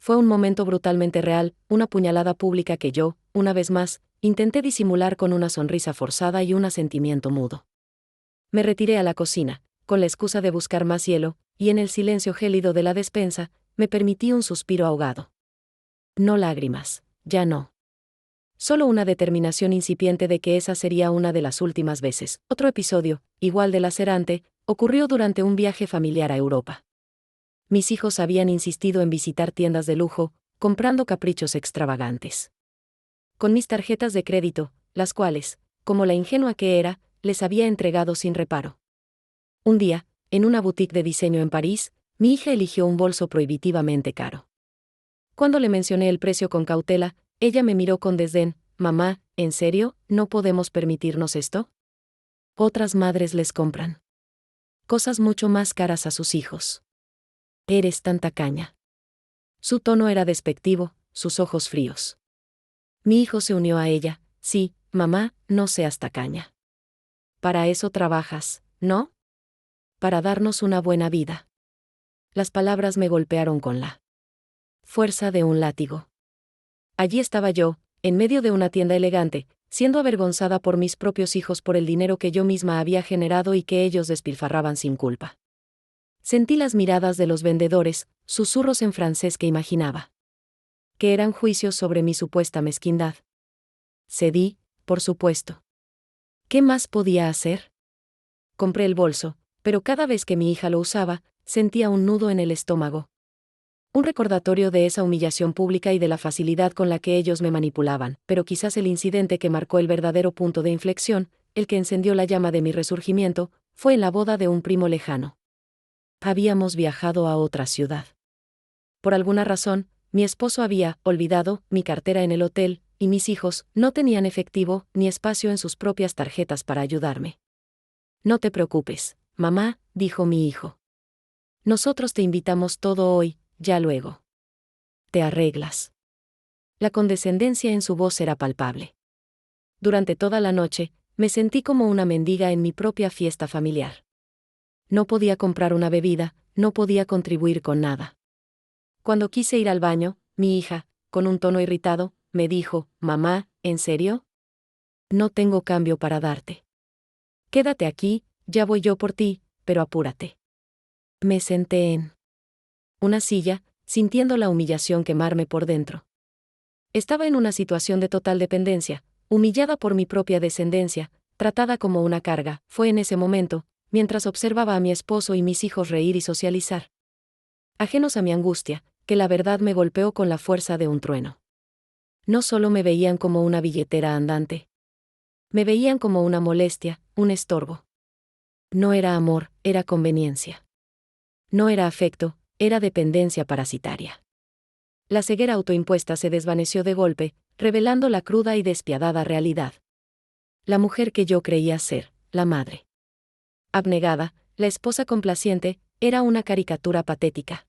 Fue un momento brutalmente real, una puñalada pública que yo, una vez más, intenté disimular con una sonrisa forzada y un asentimiento mudo. Me retiré a la cocina, con la excusa de buscar más hielo, y en el silencio gélido de la despensa, me permití un suspiro ahogado. No lágrimas, ya no. Solo una determinación incipiente de que esa sería una de las últimas veces. Otro episodio, igual de lacerante, ocurrió durante un viaje familiar a Europa. Mis hijos habían insistido en visitar tiendas de lujo, comprando caprichos extravagantes. Con mis tarjetas de crédito, las cuales, como la ingenua que era, les había entregado sin reparo. Un día, en una boutique de diseño en París, mi hija eligió un bolso prohibitivamente caro. Cuando le mencioné el precio con cautela, ella me miró con desdén: «Mamá, ¿en serio, no podemos permitirnos esto? Otras madres les compran cosas mucho más caras a sus hijos. Eres tan tacaña». Su tono era despectivo, sus ojos fríos. Mi hijo se unió a ella: «Sí, mamá, no seas tacaña. Para eso trabajas, ¿no? Para darnos una buena vida». Las palabras me golpearon con la fuerza de un látigo. Allí estaba yo, en medio de una tienda elegante, siendo avergonzada por mis propios hijos por el dinero que yo misma había generado y que ellos despilfarraban sin culpa. Sentí las miradas de los vendedores, susurros en francés que imaginaba que eran juicios sobre mi supuesta mezquindad. Cedí, por supuesto. ¿Qué más podía hacer? Compré el bolso, pero cada vez que mi hija lo usaba, sentía un nudo en el estómago. Un recordatorio de esa humillación pública y de la facilidad con la que ellos me manipulaban, pero quizás el incidente que marcó el verdadero punto de inflexión, el que encendió la llama de mi resurgimiento, fue en la boda de un primo lejano. Habíamos viajado a otra ciudad. Por alguna razón, mi esposo había olvidado mi cartera en el hotel, y mis hijos no tenían efectivo ni espacio en sus propias tarjetas para ayudarme. «No te preocupes, mamá», dijo mi hijo. «Nosotros te invitamos todo hoy, ya luego te arreglas». La condescendencia en su voz era palpable. Durante toda la noche, me sentí como una mendiga en mi propia fiesta familiar. No podía comprar una bebida, no podía contribuir con nada. Cuando quise ir al baño, mi hija, con un tono irritado, me dijo: «Mamá, ¿en serio? No tengo cambio para darte. Quédate aquí, ya voy yo por ti, pero apúrate». Me senté en una silla, sintiendo la humillación quemarme por dentro. Estaba en una situación de total dependencia, humillada por mi propia descendencia, tratada como una carga. Fue en ese momento, mientras observaba a mi esposo y mis hijos reír y socializar, ajenos a mi angustia, que la verdad me golpeó con la fuerza de un trueno. No solo me veían como una billetera andante. Me veían como una molestia, un estorbo. No era amor, era conveniencia. No era afecto, era dependencia parasitaria. La ceguera autoimpuesta se desvaneció de golpe, revelando la cruda y despiadada realidad. La mujer que yo creía ser, la madre abnegada, la esposa complaciente, era una caricatura patética.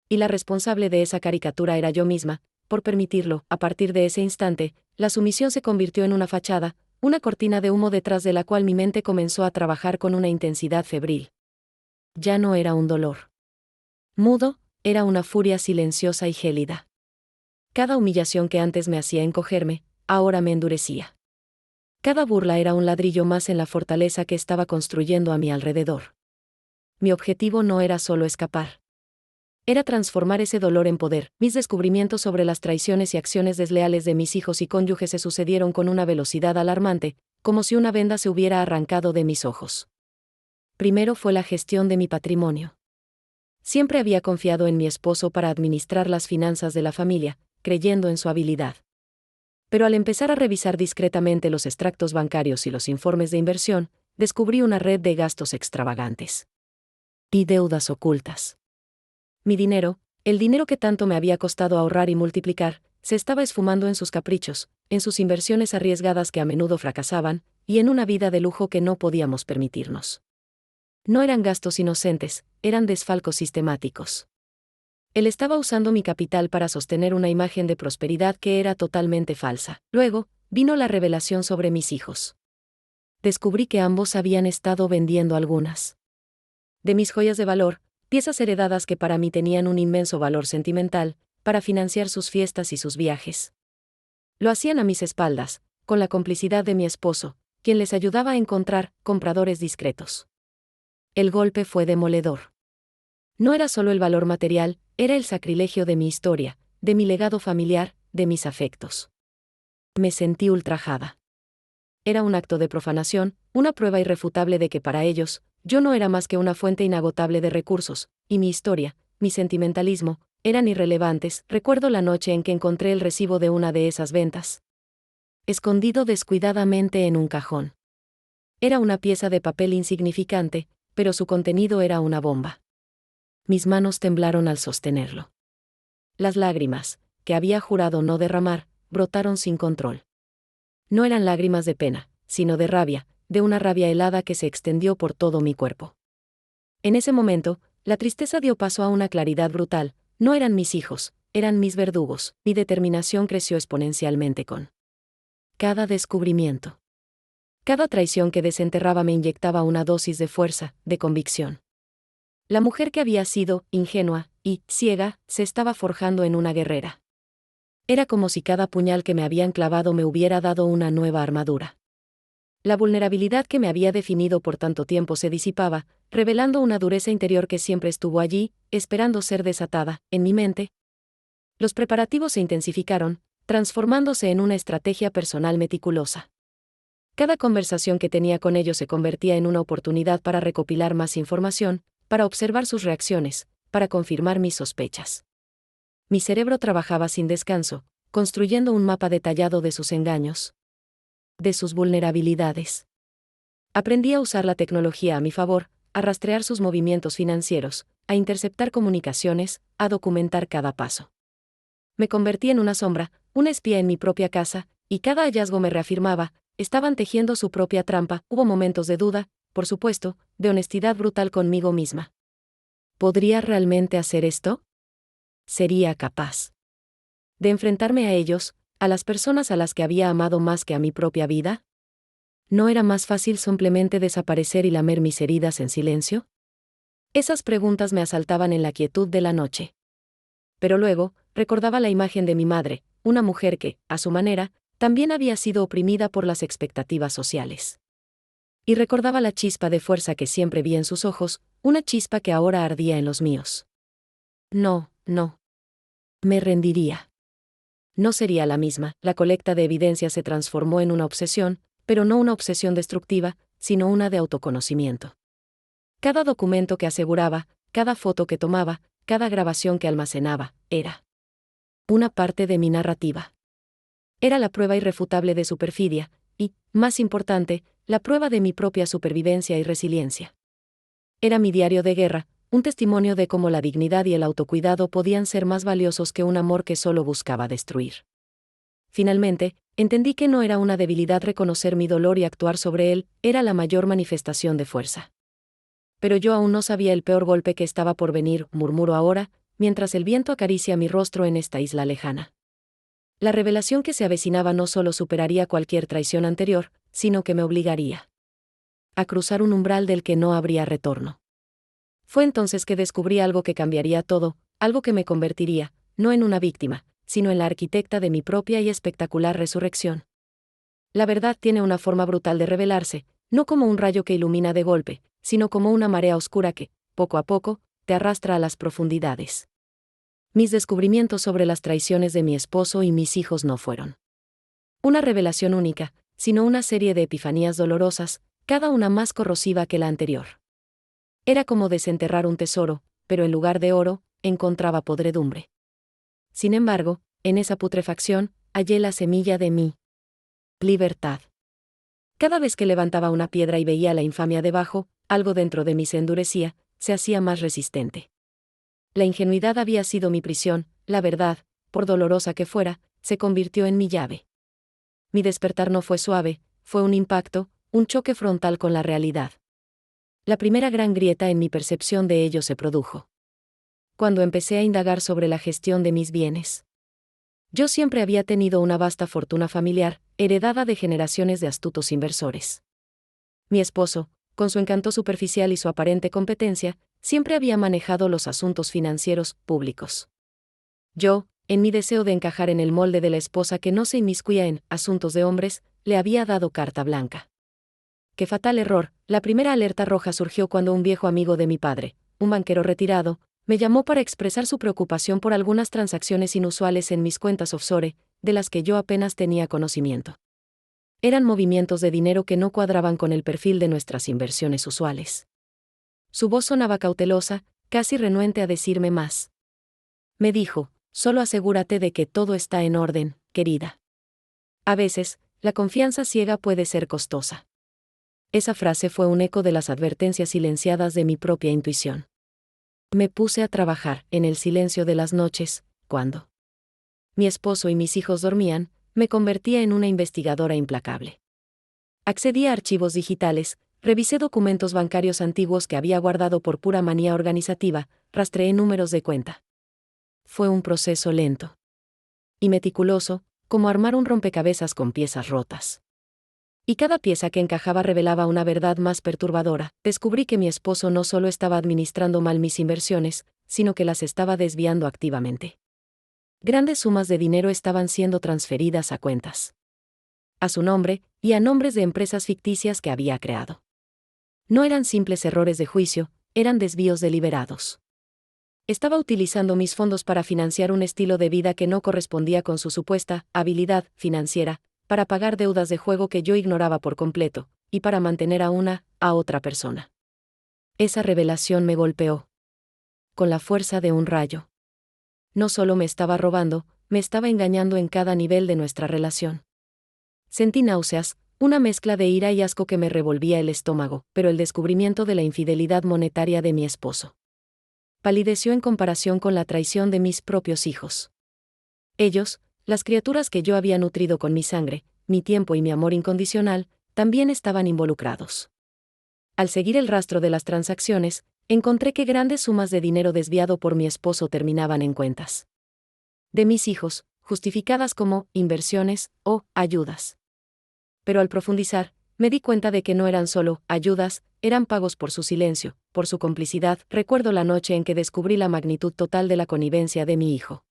Y la responsable de esa caricatura era yo misma, por permitirlo. A partir de ese instante, la sumisión se convirtió en una fachada, una cortina de humo detrás de la cual mi mente comenzó a trabajar con una intensidad febril. Ya no era un dolor mudo, era una furia silenciosa y gélida. Cada humillación que antes me hacía encogerme, ahora me endurecía. Cada burla era un ladrillo más en la fortaleza que estaba construyendo a mi alrededor. Mi objetivo no era solo escapar. Era transformar ese dolor en poder. Mis descubrimientos sobre las traiciones y acciones desleales de mis hijos y cónyuges se sucedieron con una velocidad alarmante, como si una venda se hubiera arrancado de mis ojos. Primero fue la gestión de mi patrimonio. Siempre había confiado en mi esposo para administrar las finanzas de la familia, creyendo en su habilidad. Pero al empezar a revisar discretamente los extractos bancarios y los informes de inversión, descubrí una red de gastos extravagantes y deudas ocultas. Mi dinero, el dinero que tanto me había costado ahorrar y multiplicar, se estaba esfumando en sus caprichos, en sus inversiones arriesgadas que a menudo fracasaban, y en una vida de lujo que no podíamos permitirnos. No eran gastos inocentes, eran desfalcos sistemáticos. Él estaba usando mi capital para sostener una imagen de prosperidad que era totalmente falsa. Luego, vino la revelación sobre mis hijos. Descubrí que ambos habían estado vendiendo algunas de mis joyas de valor, piezas heredadas que para mí tenían un inmenso valor sentimental, para financiar sus fiestas y sus viajes. Lo hacían a mis espaldas, con la complicidad de mi esposo, quien les ayudaba a encontrar compradores discretos. El golpe fue demoledor. No era solo el valor material, era el sacrilegio de mi historia, de mi legado familiar, de mis afectos. Me sentí ultrajada. Era un acto de profanación, una prueba irrefutable de que para ellos, yo no era más que una fuente inagotable de recursos, y mi historia, mi sentimentalismo, eran irrelevantes. Recuerdo la noche en que encontré el recibo de una de esas ventas, escondido descuidadamente en un cajón. Era una pieza de papel insignificante, pero su contenido era una bomba. Mis manos temblaron al sostenerlo. Las lágrimas, que había jurado no derramar, brotaron sin control. No eran lágrimas de pena, sino de rabia, de una rabia helada que se extendió por todo mi cuerpo. En ese momento, la tristeza dio paso a una claridad brutal. No eran mis hijos, eran mis verdugos. Mi determinación creció exponencialmente con cada descubrimiento. Cada traición que desenterraba me inyectaba una dosis de fuerza, de convicción. La mujer que había sido ingenua y ciega se estaba forjando en una guerrera. Era como si cada puñal que me habían clavado me hubiera dado una nueva armadura. La vulnerabilidad que me había definido por tanto tiempo se disipaba, revelando una dureza interior que siempre estuvo allí, esperando ser desatada. En mi mente, los preparativos se intensificaron, transformándose en una estrategia personal meticulosa. Cada conversación que tenía con ellos se convertía en una oportunidad para recopilar más información, para observar sus reacciones, para confirmar mis sospechas. Mi cerebro trabajaba sin descanso, construyendo un mapa detallado de sus engaños, de sus vulnerabilidades. Aprendí a usar la tecnología a mi favor, a rastrear sus movimientos financieros, a interceptar comunicaciones, a documentar cada paso. Me convertí en una sombra, una espía en mi propia casa, y cada hallazgo me reafirmaba, estaban tejiendo su propia trampa. Hubo momentos de duda, por supuesto, de honestidad brutal conmigo misma. ¿Podría realmente hacer esto? ¿Sería capaz de enfrentarme a ellos, a las personas a las que había amado más que a mi propia vida? ¿No era más fácil simplemente desaparecer y lamer mis heridas en silencio? Esas preguntas me asaltaban en la quietud de la noche. Pero luego, recordaba la imagen de mi madre, una mujer que, a su manera, también había sido oprimida por las expectativas sociales. Y recordaba la chispa de fuerza que siempre vi en sus ojos, una chispa que ahora ardía en los míos. No, no. Me rendiría. No sería la misma. La colecta de evidencia se transformó en una obsesión, pero no una obsesión destructiva, sino una de autoconocimiento. Cada documento que aseguraba, cada foto que tomaba, cada grabación que almacenaba, era una parte de mi narrativa. Era la prueba irrefutable de su perfidia, y, más importante, la prueba de mi propia supervivencia y resiliencia. Era mi diario de guerra, un testimonio de cómo la dignidad y el autocuidado podían ser más valiosos que un amor que solo buscaba destruir. Finalmente, entendí que no era una debilidad reconocer mi dolor y actuar sobre él, era la mayor manifestación de fuerza. Pero yo aún no sabía el peor golpe que estaba por venir, murmuro ahora, mientras el viento acaricia mi rostro en esta isla lejana. La revelación que se avecinaba no solo superaría cualquier traición anterior, sino que me obligaría a cruzar un umbral del que no habría retorno. Fue entonces que descubrí algo que cambiaría todo, algo que me convertiría, no en una víctima, sino en la arquitecta de mi propia y espectacular resurrección. La verdad tiene una forma brutal de revelarse, no como un rayo que ilumina de golpe, sino como una marea oscura que, poco a poco, te arrastra a las profundidades. Mis descubrimientos sobre las traiciones de mi esposo y mis hijos no fueron una revelación única, sino una serie de epifanías dolorosas, cada una más corrosiva que la anterior. Era como desenterrar un tesoro, pero en lugar de oro, encontraba podredumbre. Sin embargo, en esa putrefacción, hallé la semilla de mi libertad. Cada vez que levantaba una piedra y veía la infamia debajo, algo dentro de mí se endurecía, se hacía más resistente. La ingenuidad había sido mi prisión, la verdad, por dolorosa que fuera, se convirtió en mi llave. Mi despertar no fue suave, fue un impacto, un choque frontal con la realidad. la primera gran grieta en mi percepción de ello se produjo cuando empecé a indagar sobre la gestión de mis bienes. Yo siempre había tenido una vasta fortuna familiar, heredada de generaciones de astutos inversores. Mi esposo, con su encanto superficial y su aparente competencia, siempre había manejado los asuntos financieros públicos. Yo, en mi deseo de encajar en el molde de la esposa que no se inmiscuía en asuntos de hombres, le había dado carta blanca. Qué fatal error. La primera alerta roja surgió cuando un viejo amigo de mi padre, un banquero retirado, me llamó para expresar su preocupación por algunas transacciones inusuales en mis cuentas offshore, de las que yo apenas tenía conocimiento. Eran movimientos de dinero que no cuadraban con el perfil de nuestras inversiones usuales. Su voz sonaba cautelosa, casi renuente a decirme más. Me dijo: solo asegúrate de que todo está en orden, querida. A veces, la confianza ciega puede ser costosa. Esa frase fue un eco de las advertencias silenciadas de mi propia intuición. Me puse a trabajar, en el silencio de las noches, cuando mi esposo y mis hijos dormían, me convertía en una investigadora implacable. Accedí a archivos digitales, revisé documentos bancarios antiguos que había guardado por pura manía organizativa, rastreé números de cuenta. Fue un proceso lento y meticuloso, como armar un rompecabezas con piezas rotas. Y cada pieza que encajaba revelaba una verdad más perturbadora. Descubrí que mi esposo no solo estaba administrando mal mis inversiones, sino que las estaba desviando activamente. Grandes sumas de dinero estaban siendo transferidas a cuentas a su nombre y a nombres de empresas ficticias que había creado. No eran simples errores de juicio, eran desvíos deliberados. Estaba utilizando mis fondos para financiar un estilo de vida que no correspondía con su supuesta habilidad financiera, para pagar deudas de juego que yo ignoraba por completo, y para mantener a otra persona. Esa revelación me golpeó con la fuerza de un rayo. No solo me estaba robando, me estaba engañando en cada nivel de nuestra relación. Sentí náuseas, una mezcla de ira y asco que me revolvía el estómago, pero el descubrimiento de la infidelidad monetaria de mi esposo palideció en comparación con la traición de mis propios hijos. Ellos, las criaturas que yo había nutrido con mi sangre, mi tiempo y mi amor incondicional, también estaban involucrados. Al seguir el rastro de las transacciones, encontré que grandes sumas de dinero desviado por mi esposo terminaban en cuentas de mis hijos, justificadas como inversiones o ayudas. Pero al profundizar, me di cuenta de que no eran solo ayudas, eran pagos por su silencio, por su complicidad. Recuerdo la noche en que descubrí la magnitud total de la connivencia de mi hijo.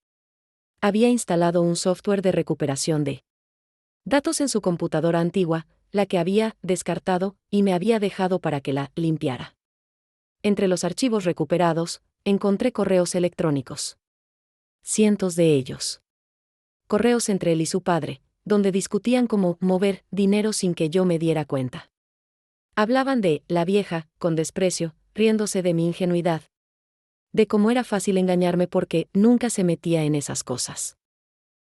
Había instalado un software de recuperación de datos en su computadora antigua, la que había descartado, y me había dejado para que la limpiara. Entre los archivos recuperados, encontré correos electrónicos. Cientos de ellos. Correos entre él y su padre, donde discutían cómo mover dinero sin que yo me diera cuenta. Hablaban de la vieja, con desprecio, riéndose de mi ingenuidad. De cómo era fácil engañarme porque nunca se metía en esas cosas.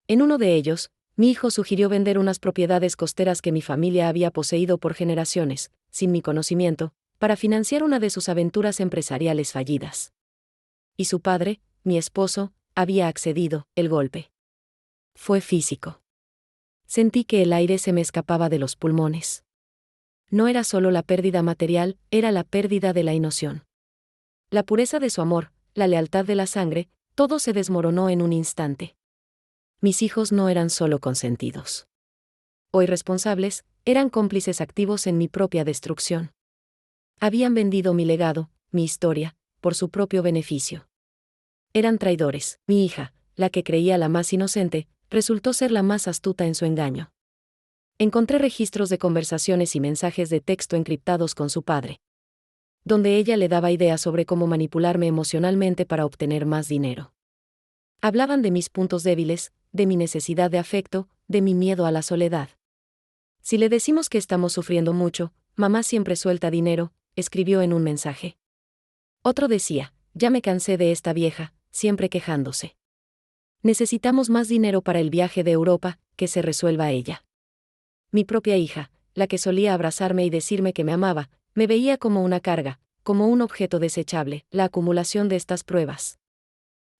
En uno de ellos, mi hijo sugirió vender unas propiedades costeras que mi familia había poseído por generaciones, sin mi conocimiento, para financiar una de sus aventuras empresariales fallidas. Y su padre, mi esposo, había accedido. El golpe fue físico. Sentí que el aire se me escapaba de los pulmones. No era solo la pérdida material, era la pérdida de la inoción. La pureza de su amor, la lealtad de la sangre, todo se desmoronó en un instante. Mis hijos no eran solo consentidos o irresponsables, eran cómplices activos en mi propia destrucción. Habían vendido mi legado, mi historia, por su propio beneficio. Eran traidores. Mi hija, la que creía la más inocente, resultó ser la más astuta en su engaño. Encontré registros de conversaciones y mensajes de texto encriptados con su padre, donde ella le daba ideas sobre cómo manipularme emocionalmente para obtener más dinero. Hablaban de mis puntos débiles, de mi necesidad de afecto, de mi miedo a la soledad. Si le decimos que estamos sufriendo mucho, mamá siempre suelta dinero, escribió en un mensaje. Otro decía: ya me cansé de esta vieja, siempre quejándose. Necesitamos más dinero para el viaje de Europa, que se resuelva ella. Mi propia hija, la que solía abrazarme y decirme que me amaba, me veía como una carga, como un objeto desechable. La acumulación de estas pruebas.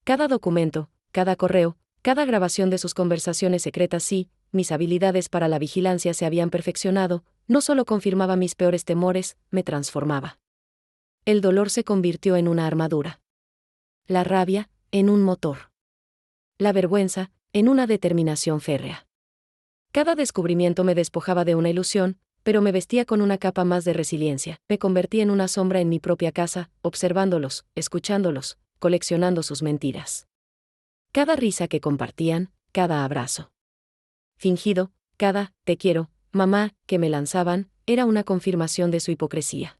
Cada documento, cada correo, cada grabación de sus conversaciones secretas, sí, mis habilidades para la vigilancia se habían perfeccionado, no solo confirmaba mis peores temores, me transformaba. El dolor se convirtió en una armadura. La rabia, en un motor. La vergüenza, en una determinación férrea. Cada descubrimiento me despojaba de una ilusión, pero me vestía con una capa más de resiliencia. Me convertí en una sombra en mi propia casa, observándolos, escuchándolos, coleccionando sus mentiras. Cada risa que compartían, cada abrazo fingido, cada "te quiero, mamá" que me lanzaban, era una confirmación de su hipocresía.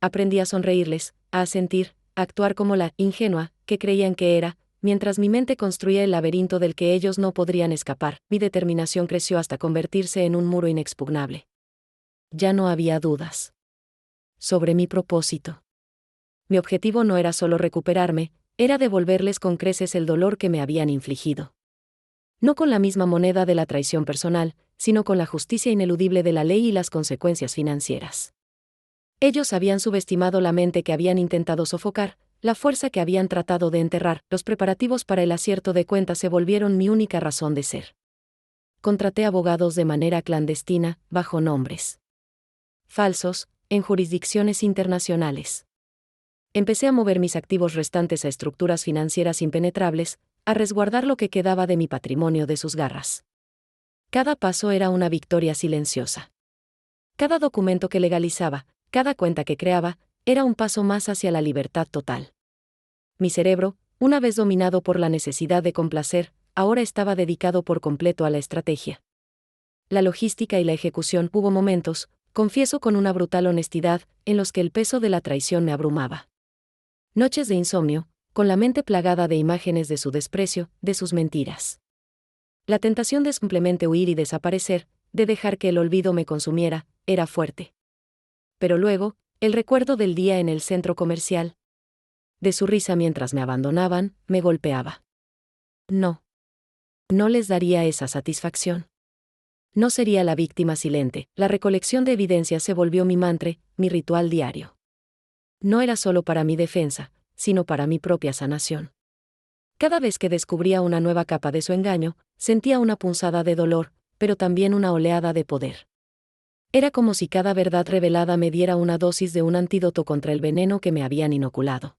Aprendí a sonreírles, a asentir, a actuar como la ingenua que creían que era, mientras mi mente construía el laberinto del que ellos no podrían escapar. Mi determinación creció hasta convertirse en un muro inexpugnable. Ya no había dudas sobre mi propósito. Mi objetivo no era solo recuperarme, era devolverles con creces el dolor que me habían infligido. No con la misma moneda de la traición personal, sino con la justicia ineludible de la ley y las consecuencias financieras. Ellos habían subestimado la mente que habían intentado sofocar, la fuerza que habían tratado de enterrar. Los preparativos para el acierto de cuentas se volvieron mi única razón de ser. Contraté abogados de manera clandestina, bajo nombres falsos, en jurisdicciones internacionales. Empecé a mover mis activos restantes a estructuras financieras impenetrables, a resguardar lo que quedaba de mi patrimonio de sus garras. Cada paso era una victoria silenciosa. Cada documento que legalizaba, cada cuenta que creaba, era un paso más hacia la libertad total. Mi cerebro, una vez dominado por la necesidad de complacer, ahora estaba dedicado por completo a la estrategia. La logística y la ejecución. Hubo momentos, confieso con una brutal honestidad, en los que el peso de la traición me abrumaba. Noches de insomnio, con la mente plagada de imágenes de su desprecio, de sus mentiras. La tentación de simplemente huir y desaparecer, de dejar que el olvido me consumiera, era fuerte. Pero luego, el recuerdo del día en el centro comercial, de su risa mientras me abandonaban, me golpeaba. No. No les daría esa satisfacción. No sería la víctima silente. La recolección de evidencias se volvió mi mantra, mi ritual diario. No era solo para mi defensa, sino para mi propia sanación. Cada vez que descubría una nueva capa de su engaño, sentía una punzada de dolor, pero también una oleada de poder. Era como si cada verdad revelada me diera una dosis de un antídoto contra el veneno que me habían inoculado.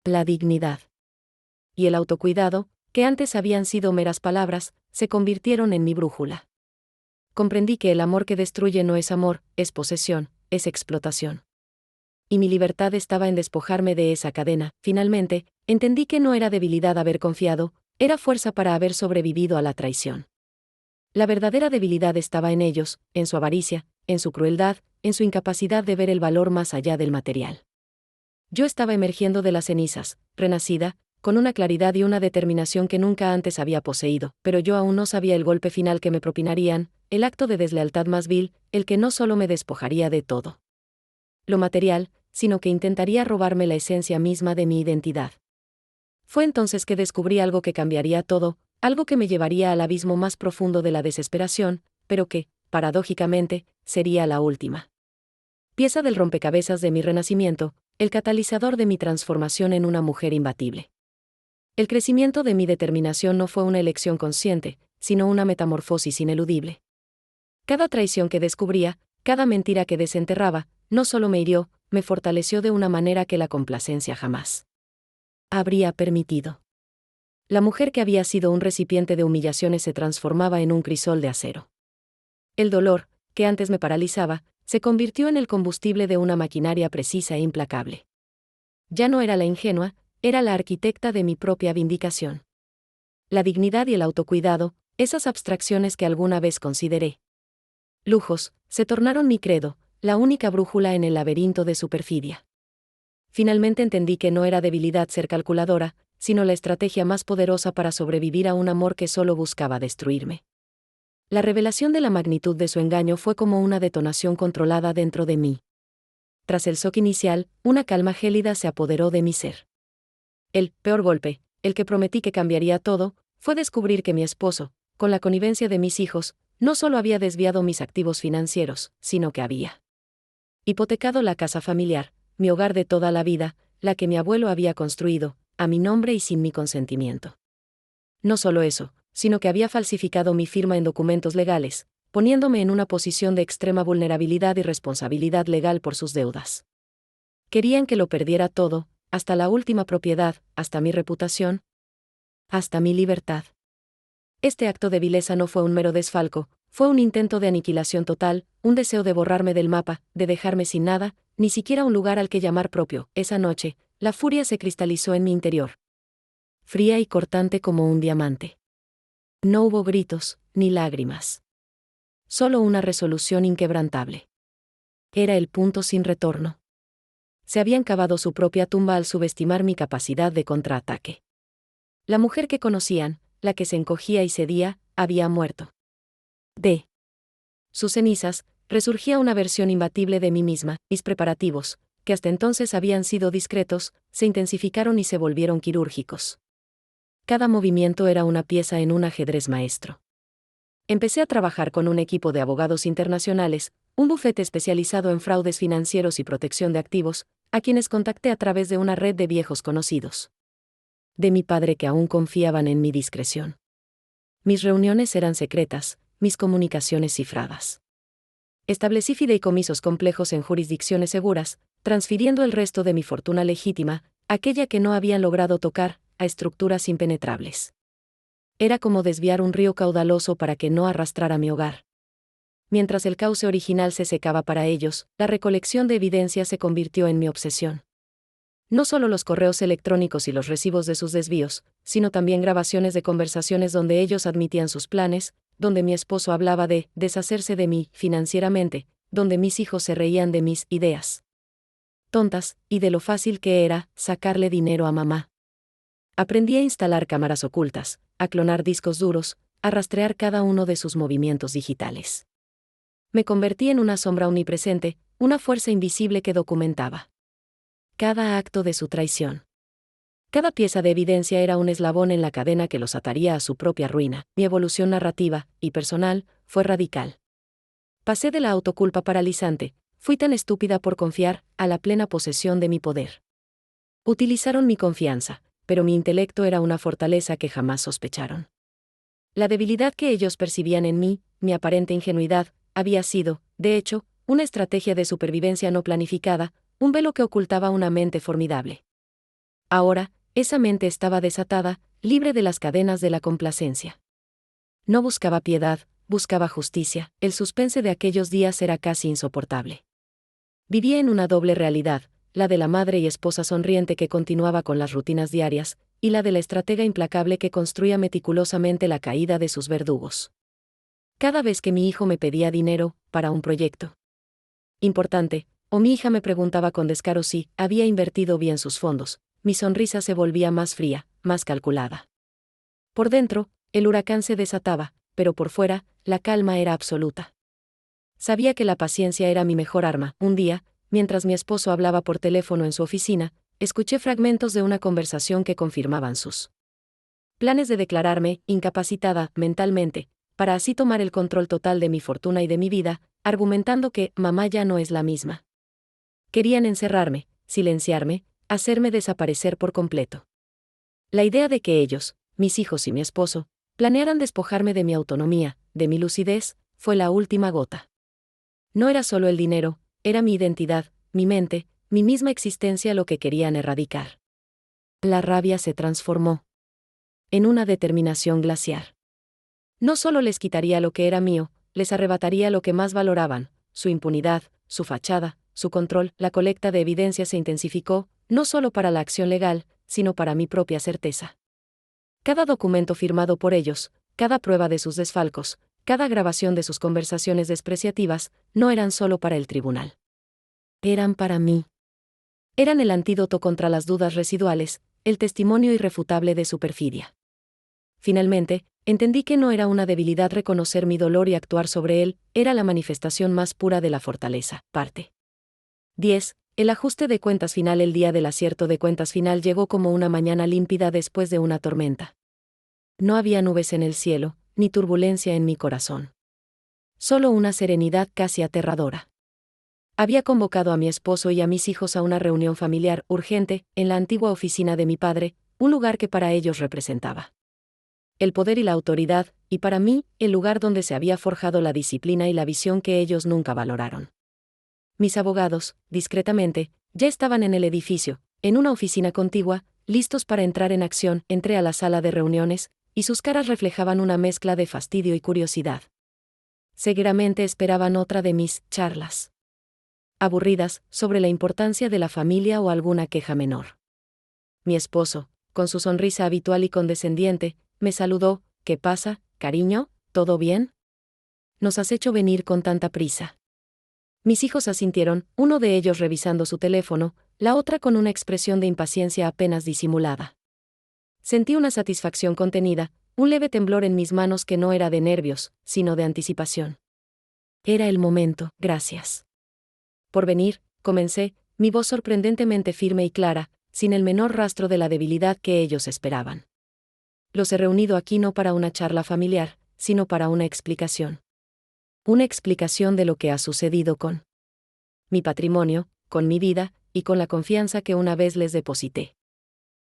La dignidad y el autocuidado, que antes habían sido meras palabras, se convirtieron en mi brújula. Comprendí que el amor que destruye no es amor, es posesión, es explotación. Y mi libertad estaba en despojarme de esa cadena. Finalmente, entendí que no era debilidad haber confiado, era fuerza para haber sobrevivido a la traición. La verdadera debilidad estaba en ellos, en su avaricia, en su crueldad, en su incapacidad de ver el valor más allá del material. Yo estaba emergiendo de las cenizas, renacida, con una claridad y una determinación que nunca antes había poseído, pero yo aún no sabía el golpe final que me propinarían, el acto de deslealtad más vil, el que no solo me despojaría de todo lo material, sino que intentaría robarme la esencia misma de mi identidad. Fue entonces que descubrí algo que cambiaría todo, algo que me llevaría al abismo más profundo de la desesperación, pero que, paradójicamente, sería la última pieza del rompecabezas de mi renacimiento, el catalizador de mi transformación en una mujer imbatible. El crecimiento de mi determinación no fue una elección consciente, sino una metamorfosis ineludible. Cada traición que descubría, cada mentira que desenterraba, no solo me hirió, me fortaleció de una manera que la complacencia jamás habría permitido. La mujer que había sido un recipiente de humillaciones se transformaba en un crisol de acero. El dolor, que antes me paralizaba, se convirtió en el combustible de una maquinaria precisa e implacable. Ya no era la ingenua, era la arquitecta de mi propia vindicación. La dignidad y el autocuidado, esas abstracciones que alguna vez consideré lujos, se tornaron mi credo, la única brújula en el laberinto de su perfidia. Finalmente entendí que no era debilidad ser calculadora, sino la estrategia más poderosa para sobrevivir a un amor que solo buscaba destruirme. La revelación de la magnitud de su engaño fue como una detonación controlada dentro de mí. Tras el shock inicial, una calma gélida se apoderó de mi ser. El peor golpe, el que prometí que cambiaría todo, fue descubrir que mi esposo, con la connivencia de mis hijos, no solo había desviado mis activos financieros, sino que había hipotecado la casa familiar, mi hogar de toda la vida, la que mi abuelo había construido, a mi nombre y sin mi consentimiento. No solo eso, sino que había falsificado mi firma en documentos legales, poniéndome en una posición de extrema vulnerabilidad y responsabilidad legal por sus deudas. Querían que lo perdiera todo, hasta la última propiedad, hasta mi reputación, hasta mi libertad. Este acto de vileza no fue un mero desfalco, fue un intento de aniquilación total, un deseo de borrarme del mapa, de dejarme sin nada, ni siquiera un lugar al que llamar propio. Esa noche, la furia se cristalizó en mi interior, fría y cortante como un diamante. No hubo gritos, ni lágrimas. Solo una resolución inquebrantable. Era el punto sin retorno. Se habían cavado su propia tumba al subestimar mi capacidad de contraataque. La mujer que conocían, la que se encogía y cedía, había muerto. De sus cenizas, resurgía una versión imbatible de mí misma. Mis preparativos, que hasta entonces habían sido discretos, se intensificaron y se volvieron quirúrgicos. Cada movimiento era una pieza en un ajedrez maestro. Empecé a trabajar con un equipo de abogados internacionales, un bufete especializado en fraudes financieros y protección de activos, a quienes contacté a través de una red de viejos conocidos. De mi padre que aún confiaban en mi discreción. Mis reuniones eran secretas, mis comunicaciones cifradas. Establecí fideicomisos complejos en jurisdicciones seguras, transfiriendo el resto de mi fortuna legítima, aquella que no habían logrado tocar, a estructuras impenetrables. Era como desviar un río caudaloso para que no arrastrara mi hogar. Mientras el cauce original se secaba para ellos, la recolección de evidencia se convirtió en mi obsesión. No solo los correos electrónicos y los recibos de sus desvíos, sino también grabaciones de conversaciones donde ellos admitían sus planes, donde mi esposo hablaba de deshacerse de mí financieramente, donde mis hijos se reían de mis ideas tontas, y de lo fácil que era sacarle dinero a mamá. Aprendí a instalar cámaras ocultas, a clonar discos duros, a rastrear cada uno de sus movimientos digitales. Me convertí en una sombra omnipresente, una fuerza invisible que documentaba cada acto de su traición. Cada pieza de evidencia era un eslabón en la cadena que los ataría a su propia ruina. Mi evolución narrativa y personal fue radical. Pasé de la autoculpa paralizante, fui tan estúpida por confiar, a la plena posesión de mi poder. Utilizaron mi confianza, pero mi intelecto era una fortaleza que jamás sospecharon. La debilidad que ellos percibían en mí, mi aparente ingenuidad, había sido, de hecho, una estrategia de supervivencia no planificada, un velo que ocultaba una mente formidable. Ahora, esa mente estaba desatada, libre de las cadenas de la complacencia. No buscaba piedad, buscaba justicia. El suspense de aquellos días era casi insoportable. Vivía en una doble realidad, la de la madre y esposa sonriente que continuaba con las rutinas diarias, y la de la estratega implacable que construía meticulosamente la caída de sus verdugos. Cada vez que mi hijo me pedía dinero, para un proyecto importante, o mi hija me preguntaba con descaro si había invertido bien sus fondos, mi sonrisa se volvía más fría, más calculada. Por dentro, el huracán se desataba, pero por fuera, la calma era absoluta. Sabía que la paciencia era mi mejor arma. Un día, mientras mi esposo hablaba por teléfono en su oficina, escuché fragmentos de una conversación que confirmaban sus planes de declararme incapacitada mentalmente, para así tomar el control total de mi fortuna y de mi vida, argumentando que mamá ya no es la misma. Querían encerrarme, silenciarme, hacerme desaparecer por completo. La idea de que ellos, mis hijos y mi esposo, planearan despojarme de mi autonomía, de mi lucidez, fue la última gota. No era solo el dinero, era mi identidad, mi mente, mi misma existencia lo que querían erradicar. La rabia se transformó en una determinación glaciar. No solo les quitaría lo que era mío, les arrebataría lo que más valoraban, su impunidad, su fachada, su control. La colecta de evidencia se intensificó, no solo para la acción legal, sino para mi propia certeza. Cada documento firmado por ellos, cada prueba de sus desfalcos, cada grabación de sus conversaciones despreciativas, no eran solo para el tribunal. Eran para mí. Eran el antídoto contra las dudas residuales, el testimonio irrefutable de su perfidia. Finalmente, entendí que no era una debilidad reconocer mi dolor y actuar sobre él, era la manifestación más pura de la fortaleza. Parte 10. El ajuste de cuentas final. El día del acierto de cuentas final llegó como una mañana límpida después de una tormenta. No había nubes en el cielo, ni turbulencia en mi corazón. Solo una serenidad casi aterradora. Había convocado a mi esposo y a mis hijos a una reunión familiar urgente, en la antigua oficina de mi padre, un lugar que para ellos representaba el poder y la autoridad, y para mí, el lugar donde se había forjado la disciplina y la visión que ellos nunca valoraron. Mis abogados, discretamente, Ya estaban en el edificio, en una oficina contigua, listos para entrar en acción. Entré a la sala de reuniones, y sus caras reflejaban una mezcla de fastidio y curiosidad. Seguramente esperaban otra de mis charlas aburridas sobre la importancia de la familia o alguna queja menor. Mi esposo, con su sonrisa habitual y condescendiente, me saludó. ¿Qué pasa, cariño? ¿Todo bien? ¿Nos has hecho venir con tanta prisa? Mis hijos asintieron, uno de ellos revisando su teléfono, la otra con una expresión de impaciencia apenas disimulada. Sentí una satisfacción contenida, un leve temblor en mis manos que no era de nervios, sino de anticipación. Era el momento. Gracias por venir, comencé, mi voz sorprendentemente firme y clara, sin el menor rastro de la debilidad que ellos esperaban. Los he reunido aquí no para una charla familiar, sino para una explicación. Una explicación de lo que ha sucedido con mi patrimonio, con mi vida, y con la confianza que una vez les deposité.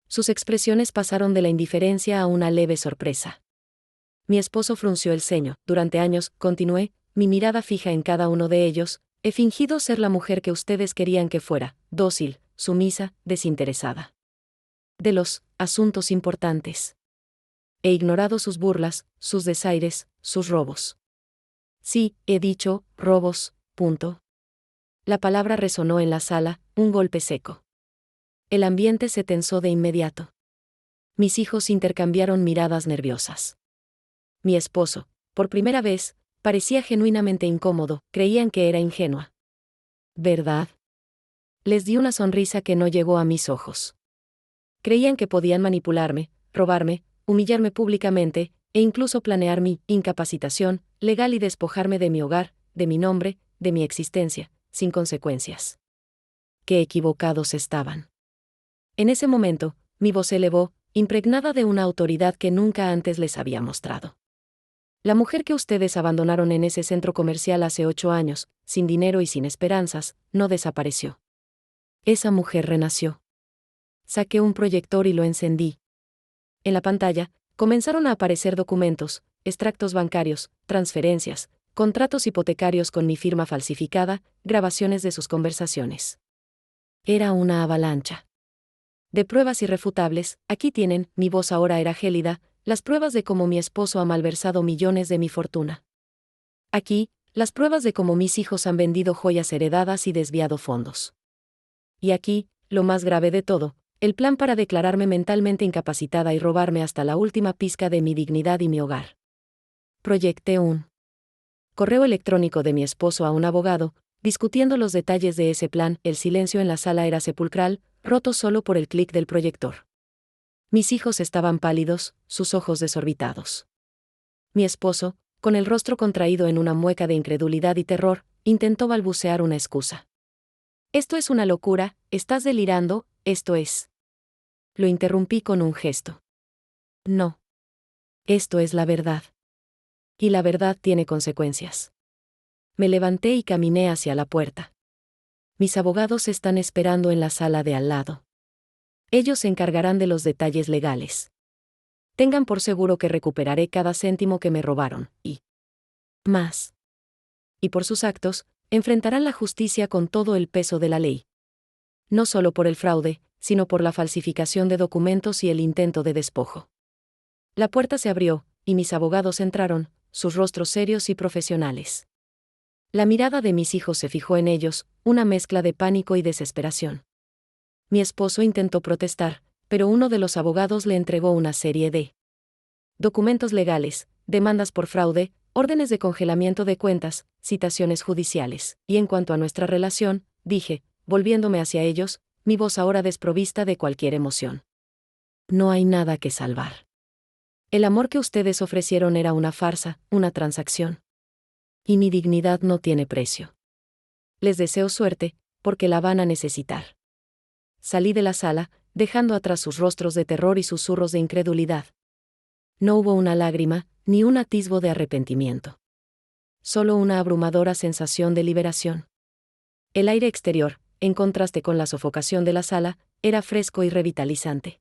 Sus expresiones pasaron de la indiferencia a una leve sorpresa. Mi esposo frunció el ceño. Durante años, continué, mi mirada fija en cada uno de ellos, he fingido ser la mujer que ustedes querían que fuera, dócil, sumisa, desinteresada de los asuntos importantes. He ignorado sus burlas, sus desaires, sus robos. Sí, he dicho, robos, punto. La palabra resonó en la sala, un golpe seco. El ambiente se tensó de inmediato. Mis hijos intercambiaron miradas nerviosas. Mi esposo, por primera vez, parecía genuinamente incómodo. Creían que era ingenua. ¿Verdad? Les di una sonrisa que no llegó a mis ojos. Creían que podían manipularme, robarme, humillarme públicamente, e incluso planear mi incapacitación legal y despojarme de mi hogar, de mi nombre, de mi existencia, sin consecuencias. Qué equivocados estaban. En ese momento, mi voz se elevó, impregnada de una autoridad que nunca antes les había mostrado. La mujer que ustedes abandonaron en ese centro comercial hace 8 años, sin dinero y sin esperanzas, no desapareció. Esa mujer renació. Saqué un proyector y lo encendí. En la pantalla, comenzaron a aparecer documentos, extractos bancarios, transferencias, contratos hipotecarios con mi firma falsificada, grabaciones de sus conversaciones. Era una avalancha de pruebas irrefutables. Aquí tienen, mi voz ahora era gélida, las pruebas de cómo mi esposo ha malversado millones de mi fortuna. Aquí, las pruebas de cómo mis hijos han vendido joyas heredadas y desviado fondos. Y aquí, lo más grave de todo, el plan para declararme mentalmente incapacitada y robarme hasta la última pizca de mi dignidad y mi hogar. Proyecté un correo electrónico de mi esposo a un abogado, discutiendo los detalles de ese plan. El silencio en la sala era sepulcral, roto solo por el clic del proyector. Mis hijos estaban pálidos, sus ojos desorbitados. Mi esposo, con el rostro contraído en una mueca de incredulidad y terror, intentó balbucear una excusa. Esto es una locura, estás delirando, esto es. Lo interrumpí con un gesto. No. Esto es la verdad. Y la verdad tiene consecuencias. Me levanté y caminé hacia la puerta. Mis abogados están esperando en la sala de al lado. Ellos se encargarán de los detalles legales. Tengan por seguro que recuperaré cada céntimo que me robaron, y más. Y por sus actos, enfrentarán la justicia con todo el peso de la ley. No solo por el fraude, sino por la falsificación de documentos y el intento de despojo. La puerta se abrió, y mis abogados entraron, sus rostros serios y profesionales. La mirada de mis hijos se fijó en ellos, una mezcla de pánico y desesperación. Mi esposo intentó protestar, pero uno de los abogados le entregó una serie de documentos legales, demandas por fraude, órdenes de congelamiento de cuentas, citaciones judiciales. Y en cuanto a nuestra relación, dije, volviéndome hacia ellos, mi voz ahora desprovista de cualquier emoción. No hay nada que salvar. El amor que ustedes ofrecieron era una farsa, una transacción. Y mi dignidad no tiene precio. Les deseo suerte, porque la van a necesitar. Salí de la sala, dejando atrás sus rostros de terror y susurros de incredulidad. No hubo una lágrima, ni un atisbo de arrepentimiento. Solo una abrumadora sensación de liberación. El aire exterior, en contraste con la sofocación de la sala, era fresco y revitalizante.